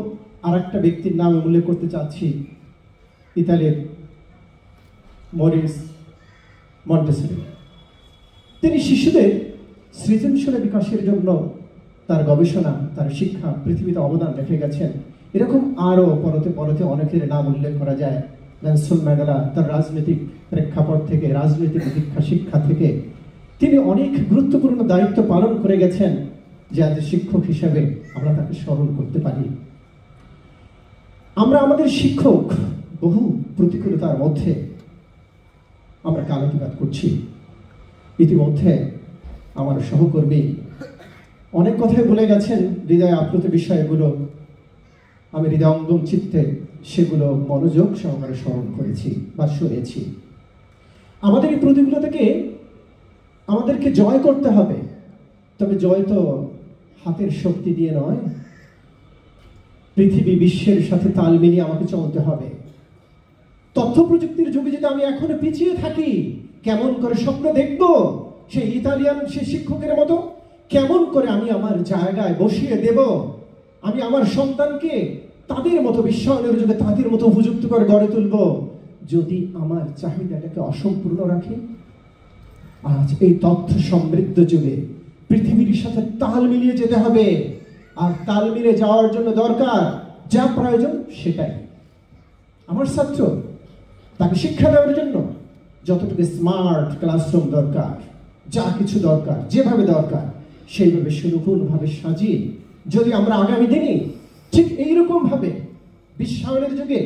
আরেকটা ব্যক্তির নাম উল্লেখ করতে চাচ্ছি, ইতালির মরিস মন্টেসরি। তিনি শিশুদের সৃজনশীল বিকাশের জন্য তার গবেষণা, তার শিক্ষা পৃথিবীতে অবদান রেখে গেছেন। এরকম আরও পরতে পরতে অনেকের নাম উল্লেখ করা যায়। নেলসন ম্যান্ডেলা তার রাজনৈতিক প্রেক্ষাপট থেকে, রাজনৈতিক শিক্ষা থেকে তিনি অনেক গুরুত্বপূর্ণ দায়িত্ব পালন করে গেছেন, যে আজ শিক্ষক হিসেবে আমরা তাকে স্মরণ করতে পারি। আমরা আমাদের শিক্ষক বহু প্রতিকূলতার মধ্যে আমরা কালাতিপাত করছি। ইতিমধ্যে আমার সহকর্মী অনেক কথাই বলে গেছেন, হৃদয় আপ্লুত বিষয়গুলো আমি হৃদয়ঙ্গম চিত্তে সেগুলো মনোযোগ সহকারে স্মরণ করেছি বা শুনেছি। আমাদের এই প্রতিকূলতাকে আমাদেরকে জয় করতে হবে, তবে জয় তো হাতের শক্তি দিয়ে নয়, পৃথিবী বিশ্বের সাথে তাল মিলিয়ে আমাকে চলতে হবে। তথ্য প্রযুক্তির যুগে যদি আমি এখনো পিছিয়ে থাকি, কেমন করে স্বপ্ন দেখব সেই ইতালিয়ান সেই শিক্ষকের মতো? কেমন করে আমি আমার জায়গায় বসিয়ে দেব? আমি আমার সন্তানকে তাদের মতো বিশ্বায়নের যুগে তাদের মতো উপযুক্ত করে গড়ে তুলব, যদি আমার চাহিদাটাকে অসম্পূর্ণ রাখি? আজ এই তথ্য সমৃদ্ধ যুগে পৃথিবীর সাথে তাল মিলিয়ে যেতে হবে, আর তাল মিলিয়ে যাওয়ার জন্য দরকার যা প্রয়োজন সেটাই। আমার ছাত্র, তাকে শিক্ষা দেওয়ার জন্য যতটুকু স্মার্ট ক্লাসরুম দরকার, যা কিছু দরকার, যেভাবে দরকার সেইভাবে সুরক্ষিতভাবে সাজিয়ে যদি আমরা আগামী দিনে ঠিক এইরকম ভাবে বিশ্বায়নের যুগে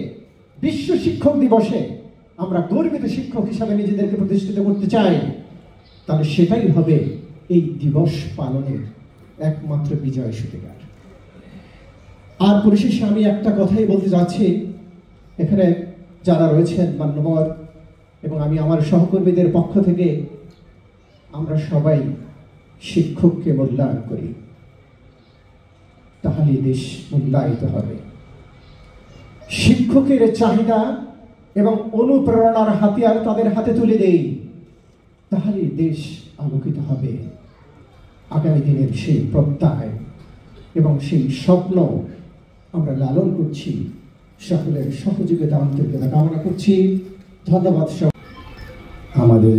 বিশ্ব শিক্ষক দিবসে আমরা গর্বিত শিক্ষক হিসাবে নিজেদেরকে প্রতিষ্ঠিত করতে চাই, তাহলে সেটাই হবে এই দিবস পালনের একমাত্র বিজয় সূতিকার। আর পরিশেষে আমি একটা কথাই বলতে যাচ্ছি, এখানে যারা রয়েছেন মান্যবর এবং আমি আমার সহকর্মীদের পক্ষ থেকে আমরা সবাই শিক্ষককে মূল্যায়ন করি, তাহলে দেশ মূল্যায়িত হবে। শিক্ষকের চাহিদা এবং অনুপ্রেরণার হাতিয়ার তাদের হাতে তুলে দেই, তাহলে দেশ আলোকিত হবে। আগামী দিনের সেই প্রত্যয় এবং সেই স্বপ্ন আমরা লালন করছি, সকলের সহযোগিতা আন্তরিকতা কামনা করছি। ধন্যবাদ। আমাদের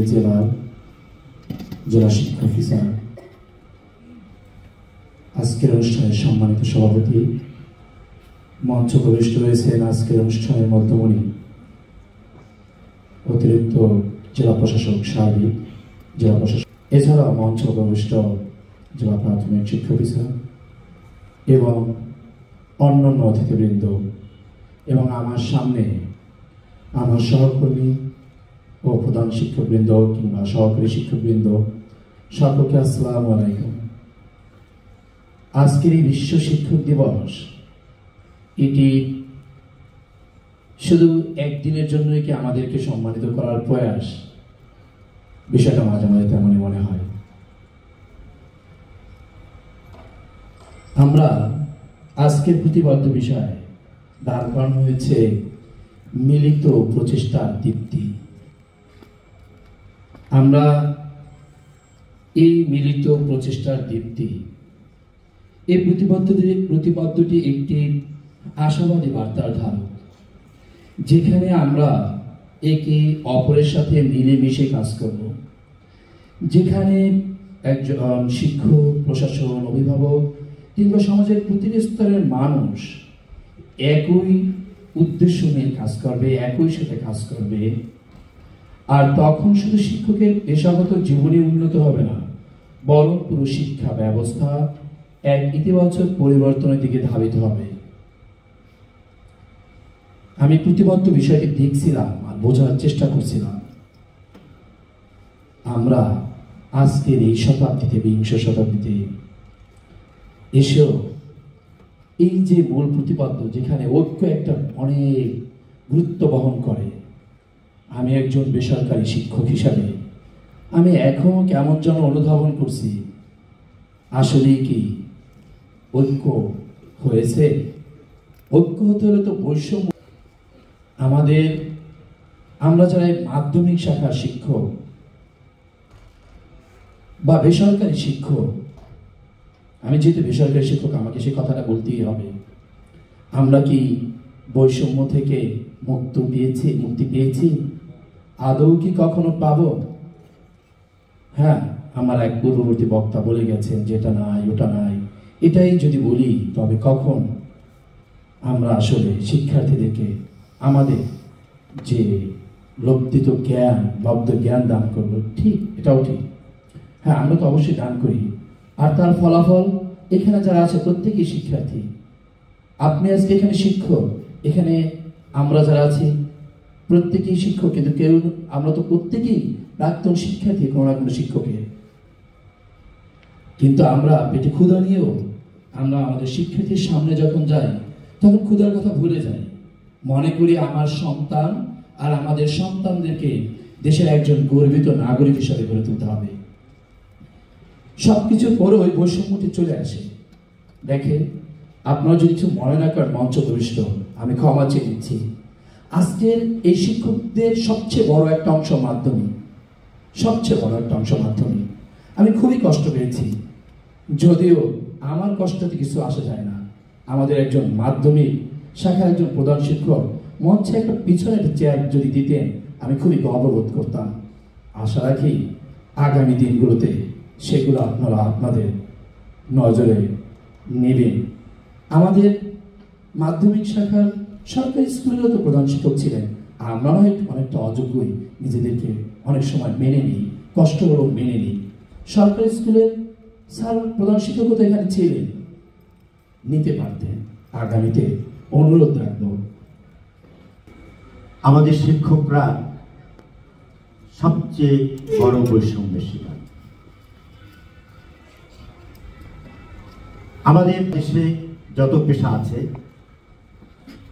জেলা শিক্ষা অফিসার, আজকের অনুষ্ঠানের সম্মানিত সভাপতি, মঞ্চ প্রবিষ্ট রয়েছেন আজকের অনুষ্ঠানের মধ্যমণি অতিরিক্ত জেলা প্রশাসক, সার্বিক জেলা প্রশাসক, এছাড়াও মঞ্চ প্রবিষ্ট জেলা প্রাথমিক শিক্ষা অফিসার এবং অন্যান্য অতিথিবৃন্দ, এবং আমার সামনে আমার সহকর্মী ও প্রধান শিক্ষকবৃন্দ কিংবা সহকারী শিক্ষকবৃন্দ, সকলকে আসসালামু আলাইকুম। আজকের এই বিশ্ব শিক্ষক দিবস এটি শুধু একদিনের জন্যই কি আমাদেরকে সম্মানিত করার প্রয়াস, বিষয়টা মাঝে মাঝে তেমনই মনে হয়। আমরা আজকের প্রতিবদ্ধ বিষয় দাঁড় করানো হয়েছে মিলিত প্রচেষ্টার দীপ্তি। আমরা এই মিলিত প্রচেষ্টার দীপ্তি, এই প্রতিবদ্ধটি একটি আশাবাদী বার্তার ধারক, যেখানে আমরা একে অপরের সাথে মিলেমিশে কাজ করব, যেখানে একজন শিক্ষক, প্রশাসন, অভিভাবক কিংবা সমাজের প্রতিটি স্তরের মানুষ একই উদ্দেশ্য নিয়ে কাজ করবে, একই সাথে কাজ করবে। আর তখন শুধু শিক্ষকের পেশাগত জীবনে উন্নত হবে না, বরং পুরো শিক্ষা ব্যবস্থা এক ইতিবাচক পরিবর্তনের দিকে ধাবিত হবে। আমি প্রতিবদ্ধ বিষয়টি দেখছিলাম আর বোঝার চেষ্টা করছিলাম। আমরা আজকের এই শতাব্দীতে, বিংশ শতাব্দীতে এসেও এই যে মূল প্রতিপাদ্য, যেখানে ঐক্য একটা অনেক গুরুত্ব বহন করে, আমি একজন বেসরকারি শিক্ষক হিসাবে আমি এখনো কেমন যেন অনুধাবন করছি, আসলে কি ঐক্য হয়েছে? ঐক্য হতে হলে তো বৈষম্য। আমরা যারা মাধ্যমিক শাখার শিক্ষক বা বেসরকারি শিক্ষক, আমি যেহেতু বেসরকারি শিক্ষক আমাকে সে কথাটা বলতেই হবে, আমরা কি বৈষম্য থেকে মুক্তি পেয়েছি? আদৌ কি কখনো পাবো? হ্যাঁ, আমার এক পূর্ববর্তী বক্তা বলে গেছেন যে এটা নাই ওটা নাই, এটাই যদি বলি তবে কখন আমরা আসলে শিক্ষার্থীদেরকে আমাদের যে লব্ধিত জ্ঞান, লব্ধ জ্ঞান দান করবো? ঠিক, এটাও ঠিক। হ্যাঁ, আমরা তো অবশ্যই দান করি, আর তার ফলাফল এখানে যারা আছে প্রত্যেকেই শিক্ষার্থী। আপনি আজকে এখানে শিক্ষক, এখানে আমরা যারা আছি প্রত্যেকেই শিক্ষক, কিন্তু কেউ, আমরা তো প্রত্যেকেই প্রাক্তন শিক্ষার্থী কোনো না কোনো শিক্ষকের। কিন্তু আমরা পেটে ক্ষুধা নিয়েও আমরা আমাদের শিক্ষার্থীর সামনে যখন যাই তখন ক্ষুধার কথা ভুলে যাই, মনে করি আমার সন্তান আর আমাদের সন্তানদেরকে দেশের একজন গর্বিত নাগরিক হিসাবে গড়ে তুলতে হবে। সবকিছু পরে ওই বৈষম্যটি চলে আসে। দেখেন, আপনারা যদি কিছু মনে না করেন মঞ্চপ্রবিষ্ট, আমি ক্ষমা চেয়ে দিচ্ছি। আজকের এই শিক্ষকদের সবচেয়ে বড় একটা অংশ মাধ্যমিক, সবচেয়ে বড় একটা অংশ মাধ্যমিক। আমি খুবই কষ্ট পেয়েছি, যদিও আমার কষ্টতে কিছু আসা যায় না। আমাদের একজন মাধ্যমিক শাখার একজন প্রধান শিক্ষক মঞ্চে একটা পিছনে একটা চেয়ার যদি দিতেন আমি খুবই গর্ববোধ করতাম। আশা রাখি আগামী দিনগুলোতে সেগুলো আপনারা আপনাদের নজরে নেবেন। আমাদের মাধ্যমিক শাখার সরকারি স্কুলেরও তো প্রধান শিক্ষক ছিলেন। আমরা অনেকটা অযোগ্যই নিজেদেরকে অনেক সময় মেনে নিই, কষ্ট হলেও মেনে নিই। সরকারি স্কুলের স্যার প্রধান শিক্ষকও তো এখানে ছিলেন, নিতে পারতেন। আগামীতে অনুরোধ রাখবো, আমাদের শিক্ষকরা সবচেয়ে বড় বৈষম্যের শিকার। আমাদের দেশে যত পেশা আছে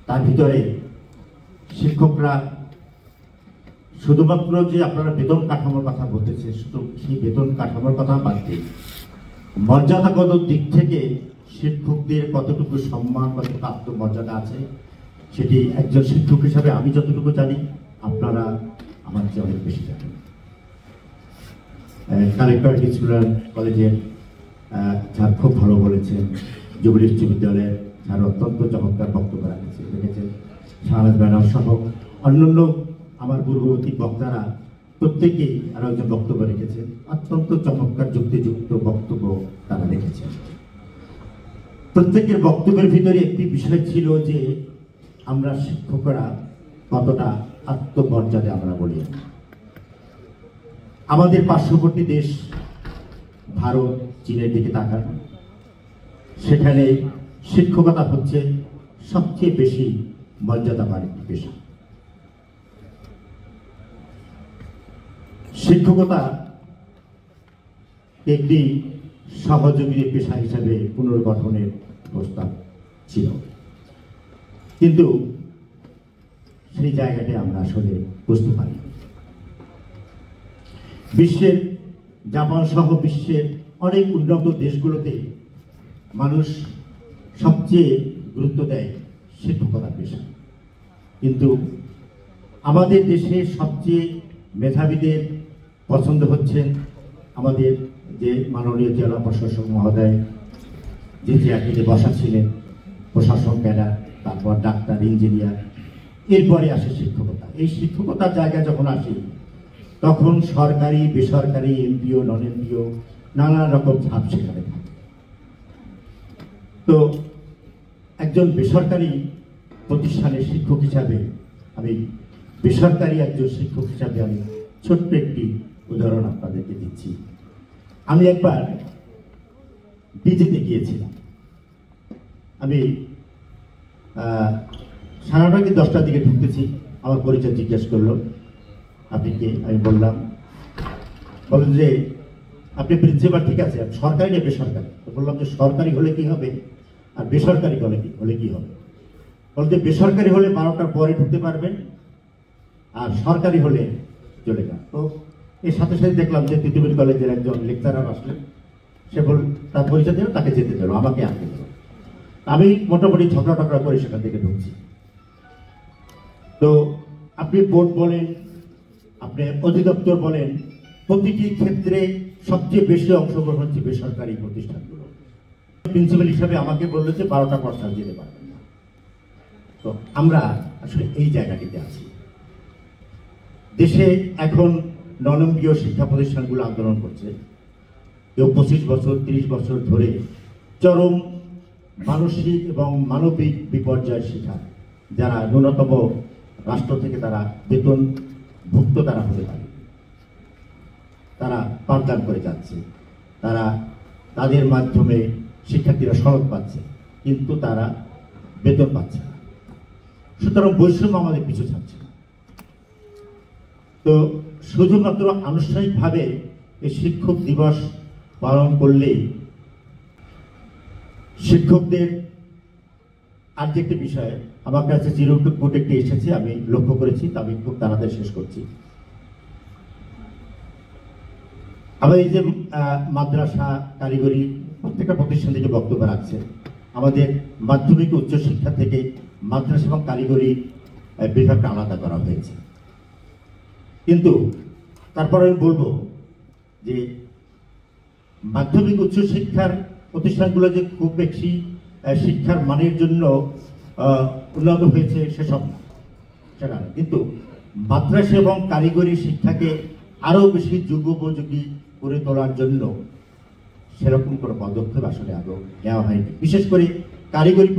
তার ভিতরে শিক্ষকরা শুধুমাত্র যে আপনারা বেতন কাঠামোর কথা বলতেছে, শুধু সেই বেতন কাঠামোর কথা বাদ দিয়ে মর্যাদাগত দিক থেকে শিক্ষকদের কতটুকু সম্মান, কতটুকু আত্মমর্যাদা আছে সেটি একজন শিক্ষক হিসাবে আমি যতটুকু জানি আপনারা আমার চেয়ে অনেক বেশি জানেন। কালেক্টর স্কুল কলেজের স্যার খুব ভালো বলেছেন, জুবিলি বিশ্ববিদ্যালয়ের স্যার অত্যন্ত চমৎকার বক্তব্য রেখেছেন, শাহনাজ ম্যাডাম সহ অন্যান্য আমার পূর্ববর্তী বক্তারা প্রত্যেকেই আরো একজন বক্তব্য রেখেছেন, অত্যন্ত চমৎকার যুক্তিযুক্ত বক্তব্য তারা রেখেছেন। প্রত্যেকের বক্তব্যের ভিতরে একটি বিষয় ছিল যে আমরা শিক্ষকরা কতটা আত্মমর্যাদা আমরা বলি। আমাদের পার্শ্ববর্তী দেশ ভারত, চীনের দিকে তাকান, সেখানে শিক্ষকতা হচ্ছে সবচেয়ে বেশি মর্যাদাবান একটি পেশা। শিক্ষকতা একটি সহযোগী পেশা হিসাবে পুনর্গঠনের প্রস্তাব ছিল, কিন্তু সেই জায়গাটি আমরা আসলে বুঝতে পারি। বিশ্বের, জাপান সহ বিশ্বের অনেক উন্নত দেশগুলোতে মানুষ সবচেয়ে গুরুত্ব দেয় শিক্ষকতা পেশা, কিন্তু আমাদের দেশে সবচেয়ে মেধাবীদের পছন্দ হচ্ছেন আমাদের যে মাননীয় জেলা প্রশাসক মহোদয়, যে চাকরিতে বসা ছিলেন, প্রশাসন ক্যাডার, তারপর ডাক্তার, ইঞ্জিনিয়ার, এরপরে আসে শিক্ষকতা। এই শিক্ষকতার জায়গা যখন আসে তখন সরকারি, বেসরকারি, এমপিও, নন এমপিও নানা রকম ছাপ সেখানে থাকে। তো একজন বেসরকারি প্রতিষ্ঠানের শিক্ষক হিসাবে আমি, বেসরকারি একজন শিক্ষক হিসাবে আমি ছোট্ট একটি উদাহরণ আপনাদেরকে দিচ্ছি। আমি একবার ডিজিতে গিয়েছিলাম। আমি 9:30 10টার দিকে ঢুকতেছি, আমার পরিচয় জিজ্ঞেস করলো, আপনি কে? আমি বললাম, বললেন যে আপনি প্রিন্সিপাল, ঠিক আছে, সরকারি না বেসরকারি? বললাম যে সরকারি হলে কি হবে আর বেসরকারি হলে কি হবে? বলতে বেসরকারি হলে 12টার পরে ঢুকতে পারবেন আর সরকারি হলে চলে যান। তো এর সাথে সাথে দেখলাম যে তিতুমির কলেজের একজন লেকচারার আসলেন, সে বল তার পরিচয় দিল, তাকে যেতে দিল, আমাকে আনতে দিল। আমি মোটামুটি ঝগড়া করে সেখান থেকে ঢুকছি। তো আপনি বোর্ড বলেন, আপনি অধিদপ্তর বলেন, প্রতিটি ক্ষেত্রে সবচেয়ে বেশি অংশগ্রহণ হচ্ছে বেসরকারি প্রতিষ্ঠানগুলো। প্রিন্সিপাল হিসাবে আমাকে বললো যে 12টার পর স্যার যেতে পারবেন না। তো আমরা আসলে এই জায়গাটিতে আছি। দেশে এখন ননম্বীয় শিক্ষা প্রতিষ্ঠানগুলো আন্দোলন করছে। কেউ 25 বছর 30 বছর ধরে চরম মানসিক এবং মানবিক বিপর্যয়ের শিকার, যারা ন্যূনতম রাষ্ট্র থেকে তারা বেতনভুক্ত তারা হতে পারে, তারা পাঠদান করে যাচ্ছে, তাদের মাধ্যমে শিক্ষার্থীরা সনদ পাচ্ছে, কিন্তু তারা বেতন পাচ্ছে না। সুতরাং বৈষম্য আমাদের পিছু ছাড়ছে না। তো শুধুমাত্র আনুষ্ঠানিকভাবে এই শিক্ষক দিবস পালন করলেই শিক্ষকদের আর যে একটি বিষয় আমার কাছে চিরকুট একটি এসেছে, আমি লক্ষ্য করেছি, তা আমি খুব তাড়াতাড়ি শেষ করছি। আবার এই যে মাদ্রাসা কারিগরি প্রত্যেকটা প্রতিষ্ঠান থেকে বক্তব্য রাখছে, আমাদের মাধ্যমিক উচ্চশিক্ষা থেকে মাদ্রাসা এবং কারিগরি বিভাগটা আলাদা করা হয়েছে। কিন্তু তারপর আমি বলবো যে মাধ্যমিক উচ্চশিক্ষার প্রতিষ্ঠানগুলো যে খুব বেশি শিক্ষার মানের জন্য উন্নত হয়েছে সেসব না, সেটা না। কিন্তু মাদ্রাসা এবং কারিগরি শিক্ষাকে আরও বেশি যুগোপযোগী করে তোলার জন্য সেরকম কোনো পদক্ষেপ আসলে আদৌ নেওয়া হয়নি। বিশেষ করে কারিগরি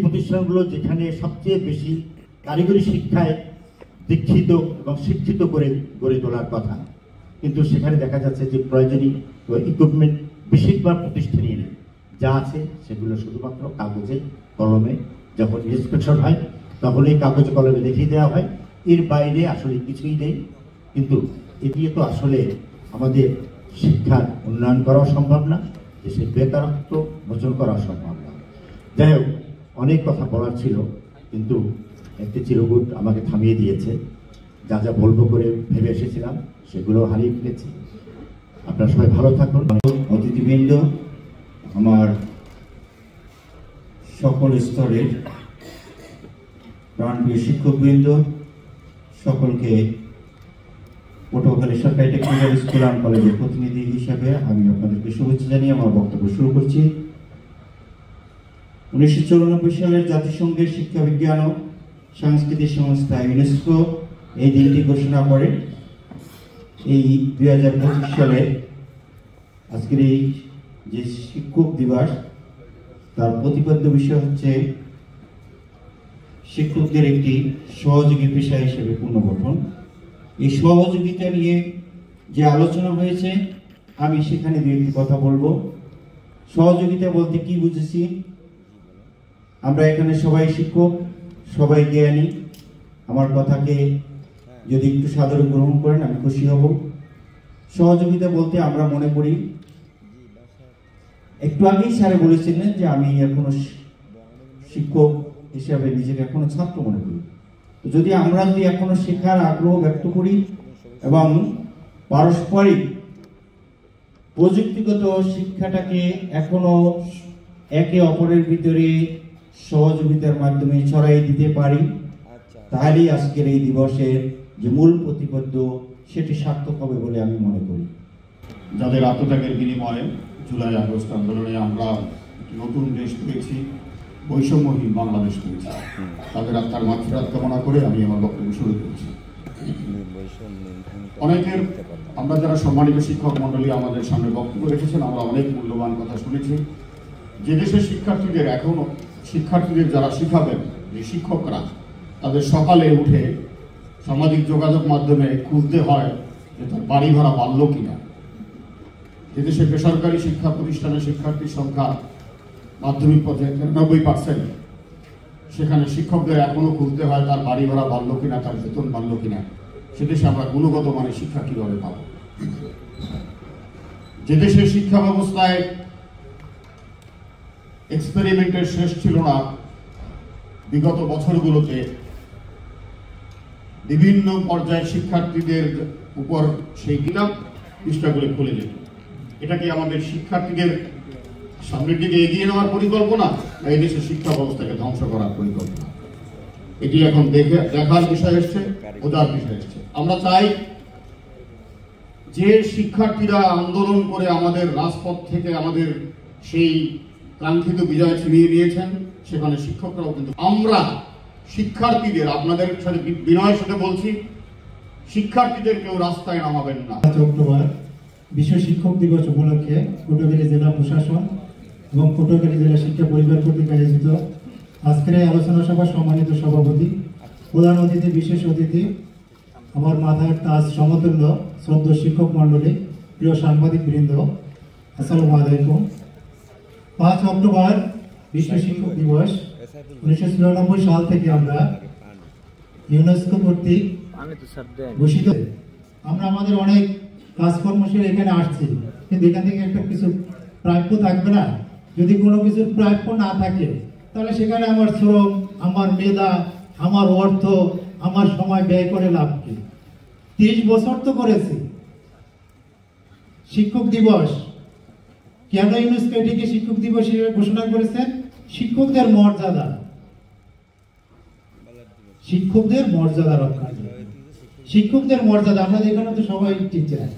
প্রতিষ্ঠানগুলো যেখানে সবচেয়ে বেশি কারিগরি শিক্ষায় দীক্ষিত এবং শিক্ষিত করে গড়ে তোলার কথা, কিন্তু সেখানে দেখা যাচ্ছে যে প্রয়োজনীয় ইকুইপমেন্ট বেশিরভাগ প্রতিষ্ঠানই নেই। যা আছে সেগুলো শুধুমাত্র কাগজে কলমে, যখন ইন্সপেকশন হয় তখন এই কাগজে কলমে দেখিয়ে দেওয়া হয়, এর বাইরে আসলে কিছুই নেই। কিন্তু এটি তো আসলে আমাদের শিক্ষার উন্নয়ন করাও সম্ভব না, দেশের বেকারত্ব মোচন করা সম্ভব না। যাই হোক, অনেক কথা বলার ছিল, কিন্তু একটি চিরকুট আমাকে থামিয়ে দিয়েছে। যা যা বলবো করে ভেবে এসেছিলাম সেগুলো হারিয়ে ফেলেছি। আপনারা সবাই ভালো থাকুন। অতিথিবৃন্দ, আমার সকল স্তরের প্রাণপ্রিয় শিক্ষকবৃন্দ, সকলকে পটুয়াখালী সরকারি টেকনিক্যাল স্কুল অ্যান্ড কলেজের প্রতিনিধি হিসাবে আমি আপনাদেরকে শুভেচ্ছা জানিয়ে আমার বক্তব্য শুরু করছি। 1994 সালের জাতিসংঘের শিক্ষা বিজ্ঞান ও সাংস্কৃতিক সংস্থা ইউনেস্কো এই দিনটি ঘোষণা করে। এই 2025 সালে আজকের এই যে শিক্ষক দিবস, তার প্রতিপাদ্য বিষয় হচ্ছে শিক্ষকদের একটি সহযোগী পেশা হিসেবে পুনর্গঠন। এই সহযোগিতা নিয়ে যে আলোচনা হয়েছে, আমি সেখানে দু একটি কথা বলবো। সহযোগিতা বলতে কি বুঝেছি? আমরা এখানে সবাই শিক্ষক, সবাই জ্ঞানী। আমার কথাকে যদি একটু সাদরে গ্রহণ করেন আমি খুশি হব। সহযোগিতা বলতে আমরা মনে করি, একটু আগেই স্যারে বলেছিলেন যে আমি এখনো শিক্ষক হিসাবে নিজেকে এখনো ছাত্র মনে করি। যদি আমরা এখনো শেখার আগ্রহ ব্যক্ত করি এবং পারস্পরিক প্রযুক্তিগত শিক্ষাটাকে এখনো একে অপরের ভিতরে সহযোগিতার মাধ্যমে ছড়াই দিতে পারি, তাহলেই আজকের এই দিবসের যে মূল প্রতিপাদ্য সেটি সার্থক হবে বলে আমি মনে করি। যাদের আত্মত্যাগের বিনিময়ে জুলাই আগস্ট আন্দোলনে আমরা নতুন দেশ পেয়েছি, বৈষম্যহীন বাংলাদেশ পেয়েছি, তাদের আত্মার মাগফিরাত কামনা করে আমি আমার বক্তব্য শুরু করছি। অনেকের আমরা যারা সম্মানিত শিক্ষক মন্ডলী আমাদের সামনে বক্তব্য রেখেছেন, আমরা অনেক মূল্যবান কথা শুনেছি। যে দেশের শিক্ষার্থীদের যারা শিখাবেন, যে শিক্ষকরা, তাদের সকালে উঠে সামাজিক যোগাযোগ মাধ্যমে খুঁজতে হয় যে তার বাড়ি ভাড়া বাড়ল কিনা। যে দেশে বেসরকারি শিক্ষা প্রতিষ্ঠানের শিক্ষার্থীর সংখ্যা মাধ্যমিক পথে 90%, সেখানে শিক্ষকদের এখনো খুঁজতে হয় তার বাড়ি ভাড়া বাড়ল কিনা, তার বেতন বাড়ল কিনা। সে দেশে আমরা গুণগত মানের শিক্ষা কিভাবে পাব? যে দেশের শিক্ষা ব্যবস্থায় এক্সপেরিমেন্টের শেষ ছিল না, বিগত বছরগুলোতে বিভিন্ন পর্যায়ের শিক্ষার্থীদের উপর সেই কিতাব পৃষ্ঠাগুলি খুলে যেত। এটা কি আমাদের শিক্ষার্থীদের সামনের দিকে এগিয়ে নেওয়ার পরিকল্পনা, না এই দেশের শিক্ষা ব্যবস্থাকে ধ্বংস করার পরিকল্পনা? এটি এখন দেখার বিষয় এসছে, বোঝার বিষয় এসছে। আমরা চাই যে শিক্ষার্থীরা আন্দোলন করে আমাদের রাজপথ থেকে আমাদের সেই কাঙ্ক্ষিত বিজয় ছিনিয়ে নিয়েছেন, সেখানে শিক্ষকরাও কিন্তু আমরা শিক্ষার্থীদের, আপনাদের সাথে বিনয়ের সাথে বলছি, শিক্ষার্থীদের কেউ রাস্তায় নামাবেন না। 5 অক্টোবর বিশ্ব শিক্ষক দিবস উপলক্ষে পটুয়াখালী জেলা প্রশাসন এবং পটুয়াখালী জেলা শিক্ষা পরিবার কর্তৃক আয়োজিত আজকের এই আলোচনা সভার সম্মানিত সভাপতি, প্রধান অতিথি, বিশেষ অতিথি, আমার মাথার তাজ সমতুল্য শ্রদ্ধেয় শিক্ষক মণ্ডলী, প্রিয় সাংবাদিক বৃন্দ, আসসালামু আলাইকুম। 5 অক্টোবর বিশ্ব শিক্ষক দিবস 1994 সাল থেকে আমরা ইউনেস্কো কর্তৃক ঘোষিত। আমরা আমাদের অনেক কাজকর্ম সেরে এখানে আসছি, কিন্তু এখান থেকে একটা কিছু প্রাপ্য থাকবে না। যদি কোনো কিছুর প্রাপ্য না থাকে তাহলে সেখানে আমার শ্রম, আমার মেধা, আমার অর্থ, আমার সময় ব্যয় করে লাভ কি? 30 বছর তো করেছি। শিক্ষক দিবস কেন ইউনেস্কো এটিকে শিক্ষক দিবস হিসেবে ঘোষণা করেছেন? শিক্ষকদের মর্যাদা, শিক্ষকদের মর্যাদা রক্ষা। শিক্ষকদের মর্যাদা, আমরা এখানে তো সবাই টিচার,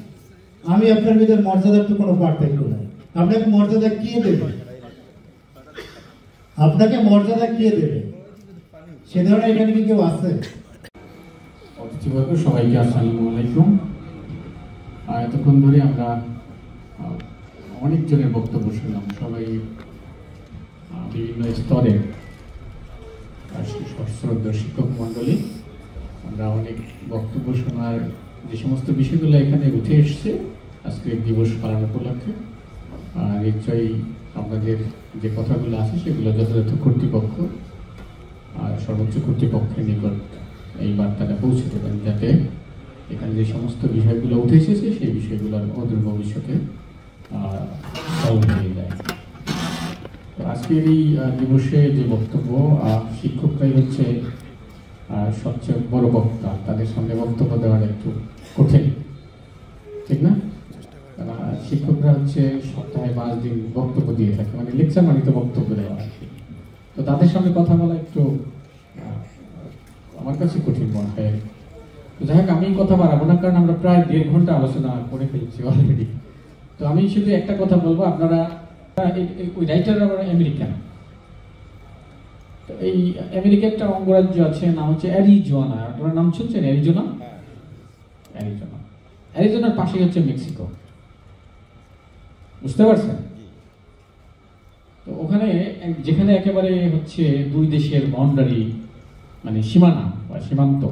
আমি আপনার ভিতরে মর্যাদার তো কোনো পার্থক্য নাই। আপনাকে মর্যাদা কে দেবে? আপনাকে মর্যাদা কে দেবে? সে ধরনের এখানে কি কেউ আছে? অতিথিবর্গ, সবাইকে আসসালামু আলাইকুম। এতক্ষণ ধরে আমরা অনেকজনের বক্তব্য শুনলাম, সবাই বিভিন্ন স্তরের শ্রদ্ধেয় শিক্ষক মণ্ডলী। আমরা অনেক বক্তব্য শোনার যে সমস্ত বিষয়গুলো এখানে উঠে এসছে আজকের দিবস পালন উপলক্ষে, নিশ্চয়ই আপনাদের যে কথাগুলো আছে সেগুলো যথাযথ কর্তৃপক্ষ আর সর্বোচ্চ কর্তৃপক্ষের নিকট এই বার্তাটা পৌঁছে দেবেন, যাতে এখানে যে সমস্ত বিষয়গুলো উঠে এসেছে সেই বিষয়গুলোর অদূর ভবিষ্যতে সলভ হয়ে যায়। তো আজকের এই দিবসে যে বক্তব্য, শিক্ষকরাই হচ্ছে সবচেয়ে বড় বক্তা, তাদের সামনে বক্তব্য দেওয়ার একটু কঠিন, ঠিক না? শিক্ষকরা হচ্ছে সপ্তাহে 5 দিন বক্তব্য দিয়ে থাকে, মানে লেকচার মানে তো বক্তব্য দেওয়া। তো তাদের সামনে কথা বলা একটু আমার কাছে কঠিন মনে হয়। তো যাই হোক, আমি কথা বাড়াবো না, কারণ আমরা প্রায় 1.5 ঘন্টা আলোচনা করে ফেলছি অলরেডি। তো আমি শুধু একটা কথা বলবো, আপনারা ওই রাইটার আমেরিকান, এই আমেরিকার একটা অঙ্গরাজ্য আছে, নাম হচ্ছে অ্যারিজোনা। আপনারা নাম শুনছেন? অ্যারিজোনা। অ্যারিজোনার পাশে হচ্ছে মেক্সিকো, বুঝতে পারছেন? তো ওখানে যেখানে একেবারে হচ্ছে 2 দেশের বাউন্ডারি, মানে সীমানা বা সীমান্ত,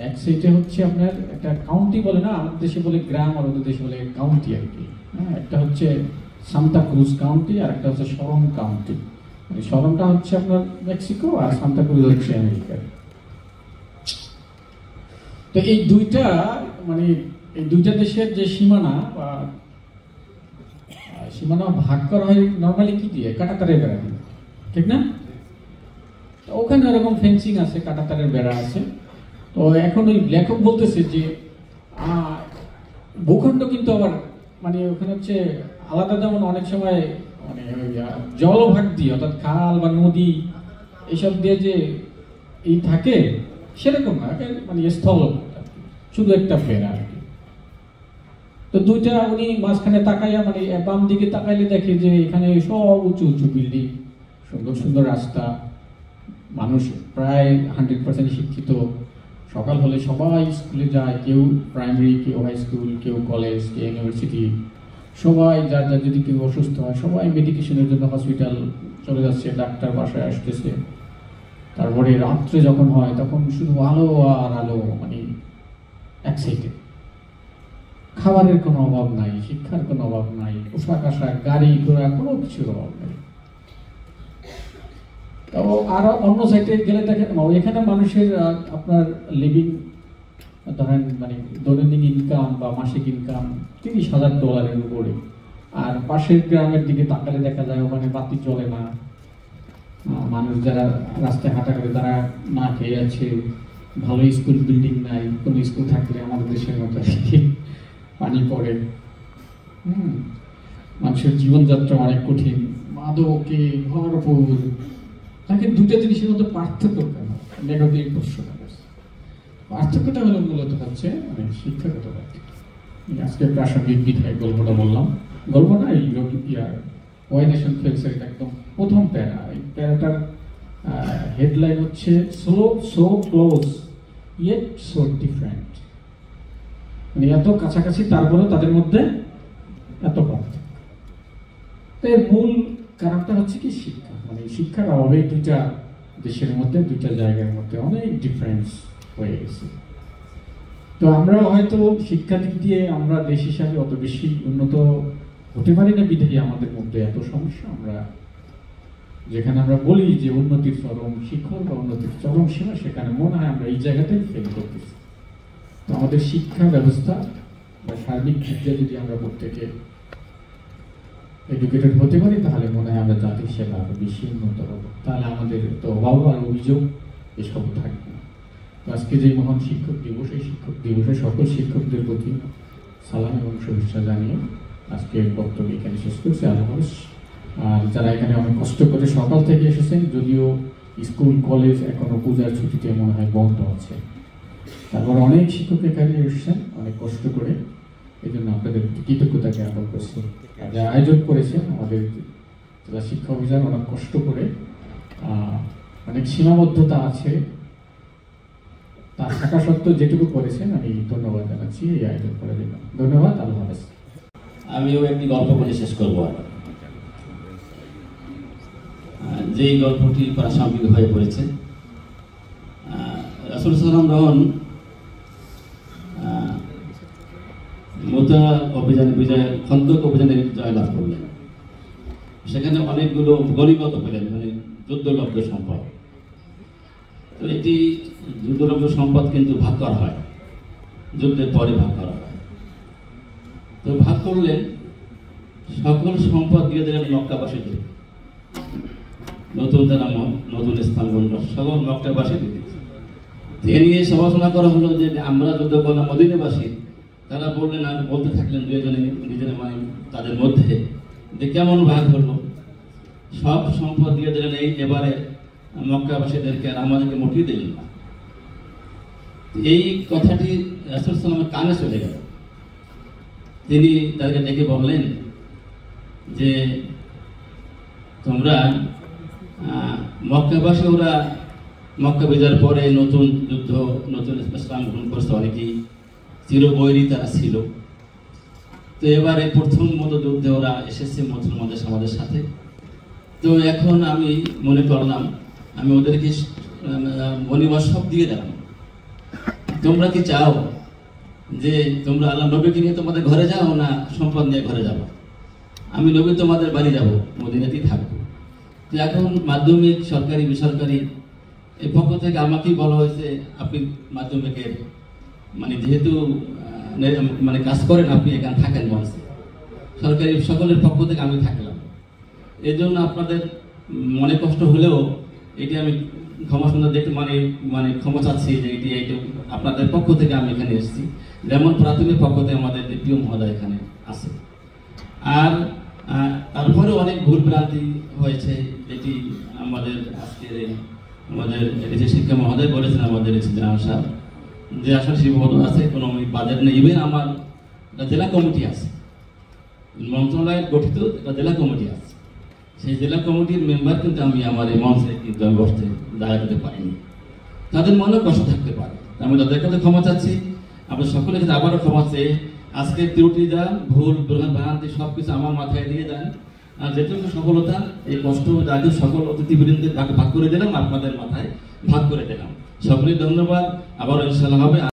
এক সাইডে হচ্ছে আপনার একটা কাউন্টি বলে না, আমাদের দেশে বলে গ্রাম, আর ওদের দেশে বলে কাউন্টি আর কি। হ্যাঁ, একটা হচ্ছে সান্তা ক্রুজ কাউন্টি আর একটা হচ্ছে শরম কাউন্টি। মানে শরমটা হচ্ছে আপনার মেক্সিকো আর সান্তা ক্রুজ হচ্ছে আমেরিকার। তো এই দুইটা, মানে এই দুইটা দেশের যে সীমানা বা সীমানা ভাগ করা হয় নর্মালি কি দিয়ে? কাঁটাতারের বেড়া দিয়ে, ঠিক না? তো ওখানে ওরকম ফেন্সিং আছে, কাঁটাতারের বেড়া আছে। তো এখন ওই লেখক বলতেছে যে ভূখণ্ড কিন্তু আবার মানে ওখানে হচ্ছে আলাদা, যেমন অনেক সময় মানে জলভাগ দিয়ে, অর্থাৎ খাল বা নদী এসব দিয়ে যে এই থাকে, সেরকম না, মানে স্থল, শুধু একটা বেড়া আর কি। তো দুইটা উনি মাঝখানে তাকাইয়া, মানে বাম দিকে তাকাইলে দেখে যে এখানে সব উঁচু উঁচু বিল্ডিং, সুন্দর সুন্দর রাস্তা, মানুষ প্রায় 100% শিক্ষিত। সকাল হলে সবাই স্কুলে যায়, কেউ প্রাইমারি, কেউ হাই স্কুল, কেউ কলেজ, কেউ ইউনিভার্সিটি, সবাই যার যার যদি কেউ অসুস্থ হয় সবাই মেডিকেশনের জন্য হসপিটাল চলে যাচ্ছে, ডাক্তার বাসায় আসতেছে। তারপরে রাত্রে যখন হয় তখন শুধু আলো আর আলো, মানে এক্সাইটেড। খাবারের কোনো অভাব নাই, শিক্ষার কোনো অভাব নাই, পোশাক আশাক, গাড়ি ঘোড়া, কোনো কিছুর অভাব নেই। তো আরো অন্য সাইডে গেলে দেখেন এখানে মানুষের আপনার লিভিং, ধরেন মানে দৈনন্দিন ইনকাম বা মাসিক ইনকাম $30,000 উপরে। আর পাশের গ্রামের দিকে তাকালে দেখা যায় ওখানে বাতি চলে না, মানুষ যারা রাস্তায় হাঁটা করে তারা না খেয়ে আছে, ভালো স্কুল বিল্ডিং নাই, কোনো স্কুল থাকলে আমাদের দেশের মতো পানি পড়ে। মানুষের জীবনযাত্রা অনেক কঠিন, মাদকে ভরপুর। তাকে দুটো জিনিসের মধ্যে পার্থক্য কেন? নেগেটিভ প্রশ্নটা করছে। পার্থক্যটা হলো মূলত হচ্ছে মানে শিক্ষাগত পার্থক্য। আজকে প্রাসঙ্গিক বিধায় গল্পটা বললাম, গল্প না, এই ওয়াই নেশন ফেলসের একদম প্রথম প্যারা। এই প্যারাটার হেডলাইন হচ্ছে so close yet so different, মানে এত কাছাকাছি তারপরেও তাদের মধ্যে এত পার্থক্য। তো এর মূল কারণটা হচ্ছে কি শিক্ষা, মানে শিক্ষার অভাবে দুইটা দেশের মধ্যে, দুইটা জায়গার মধ্যে অনেক ডিফারেন্স হয়ে গেছে। তো আমরা হয়তো শিক্ষা দিক দিয়ে আমরা দেশ হিসাবে অত বেশি উন্নত হতে পারি না, বিধায়ী আমাদের মধ্যে এত সমস্যা। আমরা যেখানে আমরা বলি যে উন্নতির চরম শিখর বা উন্নতির চরম সীমা, সেখানে মনে হয় আমরা এই জায়গাতেই ফেল করতেছি। তো আমাদের শিক্ষা ব্যবস্থা বা সার্বিক দিক দিয়ে যদি আমরা প্রত্যেকে এডুকেটেড হতে পারি, তাহলে মনে হয় আমরা জাতির সেবা আরো বেশি উন্নত হবো। তাহলে আমাদের তো অভাব আর অভিযোগ এসব থাকবে না। তো আজকে যে মহান শিক্ষক দিবস, এই শিক্ষক দিবসে সকল শিক্ষকদের প্রতি সালাম এবং শুভেচ্ছা জানিয়ে আজকে বক্তব্য এখানে শেষ করছি। আল্লাহ হাফেজ। আর যারা এখানে অনেক কষ্ট করে সকাল থেকে এসেছেন, যদিও স্কুল কলেজ এখনো পূজার ছুটিতে মনে হয় বন্ধ আছে, তারপর অনেক শিক্ষক এখানে এসেছেন অনেক কষ্ট করে, এই জন্য আপনাদের কৃতজ্ঞতা জ্ঞাপন করছি। যা আয়োজন করেছেন আমাদের জেলা শিক্ষা অভিযান, অনেক কষ্ট করে, অনেক সীমাবদ্ধতা আছে, তা থাকা সত্ত্বেও যেটুকু করেছেন আমি ধন্যবাদ জানাচ্ছি এই আয়োজন করার জন্য। ধন্যবাদ। আল্লাহ হাফেজ। আমিও একটি গল্প বলে শেষ করবো। যেই গল্পটি প্রাসঙ্গিক হয়ে পড়েছে, রাসূল সাল্লাল্লাহু আলাইহি ওয়াসাল্লাম মোতা অভিযানে খন্দক অভিযানে জয়লাভ করলেন। সেখানে অনেকগুলো গনিমত পেলেন, মানে যুদ্ধলব্ধ সম্পদ। তো এটি যুদ্ধলব্ধ সম্পদ কিন্তু ভাগ করা হয়, যুদ্ধের পরে ভাগ করা হয়। তো ভাগ করলেন, সকল সম্পদ দিয়ে দিলেন মক্কাবাসীদের। নতুন তারা নতুন স্থান বন্ধ সকল মক্কাবাসী দিতেছে। এ নিয়ে সমালোচনা করা হলো যে আমরা যুদ্ধ করলাম মদিনাবাসী। তারা বললেন, আর বলতে থাকলেন দুজনে নিজের মানে তাদের মধ্যে যে কেমন ভাগ হলো, সব সম্পদ দিয়ে দিলেন এই এবারে মক্কাবাসীদেরকে, আর আমাদেরকে মোটেই দিলেন না। এই কথাটি রাসূল সাল্লাল্লাহু আলাইহি ওয়াসাল্লামের কানে চলে গেল। তিনি তাদেরকে ডেকে বললেন যে তোমরা মক্কাবাসী, ওরা মক্কা বিজয়ের পরে নতুন যুদ্ধ, নতুন ইসলাম গ্রহণ করছে, অনেকেই চিরবৈরী তারা ছিল। তো এবারে প্রথম মতো যুদ্ধে ওরা এসেছে মুসলমানদের আমাদের সাথে। তো এখন আমি মনে করলাম আমি ওদেরকে গনিমত সব দিয়ে দিলাম। তোমরা কি চাও যে তোমরা আল্লাহ নবীকে নিয়ে তোমাদের ঘরে যাও, না সম্পদ নিয়ে ঘরে যাবো? আমি নবী তোমাদের বাড়ি যাব, মদিনাতেই থাকবো। তো এখন মাধ্যমিক, সরকারি, বেসরকারি এই পক্ষ থেকে আমাকেই বলা হয়েছে আপনি মাধ্যমিকের মানে যেহেতু মানে কাজ করেন, আপনি এখানে থাকেন মঞ্চে, সরকারি সকলের পক্ষ থেকে আমি থাকলাম। এই জন্য আপনাদের মনে কষ্ট হলেও এটি আমি ক্ষমা সুন্দর দেখে মানে ক্ষমা চাচ্ছি যে এটি আপনাদের পক্ষ থেকে আমি এখানে এসেছি। যেমন প্রাথমিক পক্ষ থেকে আমাদের প্রিয় মহোদয় এখানে আছে। আর তারপরে অনেক ভুল ভ্রান্তি হয়েছে, যেটি আমাদের আজকের আমাদের যে শিক্ষা মহোদয় বলেছেন, আমাদের সাহেব যে আসলে সীমাবদ্ধ আছে, কোনো বাজার নেই। ইভেন আমার জেলা কমিটি আছে, মন্ত্রণালয়ের গঠিত একটা জেলা কমিটি আছে, সেই জেলা কমিটির মেম্বার কিন্তু আমি আমার এই মঞ্চে কিন্তু আমি বসতে দাঁড়া করতে পারিনি। তাদের মনেও কষ্ট থাকতে পারে, আমি তাদের কাছে ক্ষমা চাচ্ছি। আপনার সকলের কাছে আবারও ক্ষমা চেয়ে আজকের ত্রুটি যা ভুল ভ্রান্তি সবকিছু আমার মাথায় দিয়ে দেন। আর যেটুকু সফলতা, এই কষ্ট জাতীয় সকল অতিথিবৃন্দের ভাগ করে দিলাম, আপনাদের মাথায় ভাগ করে দিলাম। সকলেই ধন্যবাদ। আবারও ইনশাআল্লাহ হবে।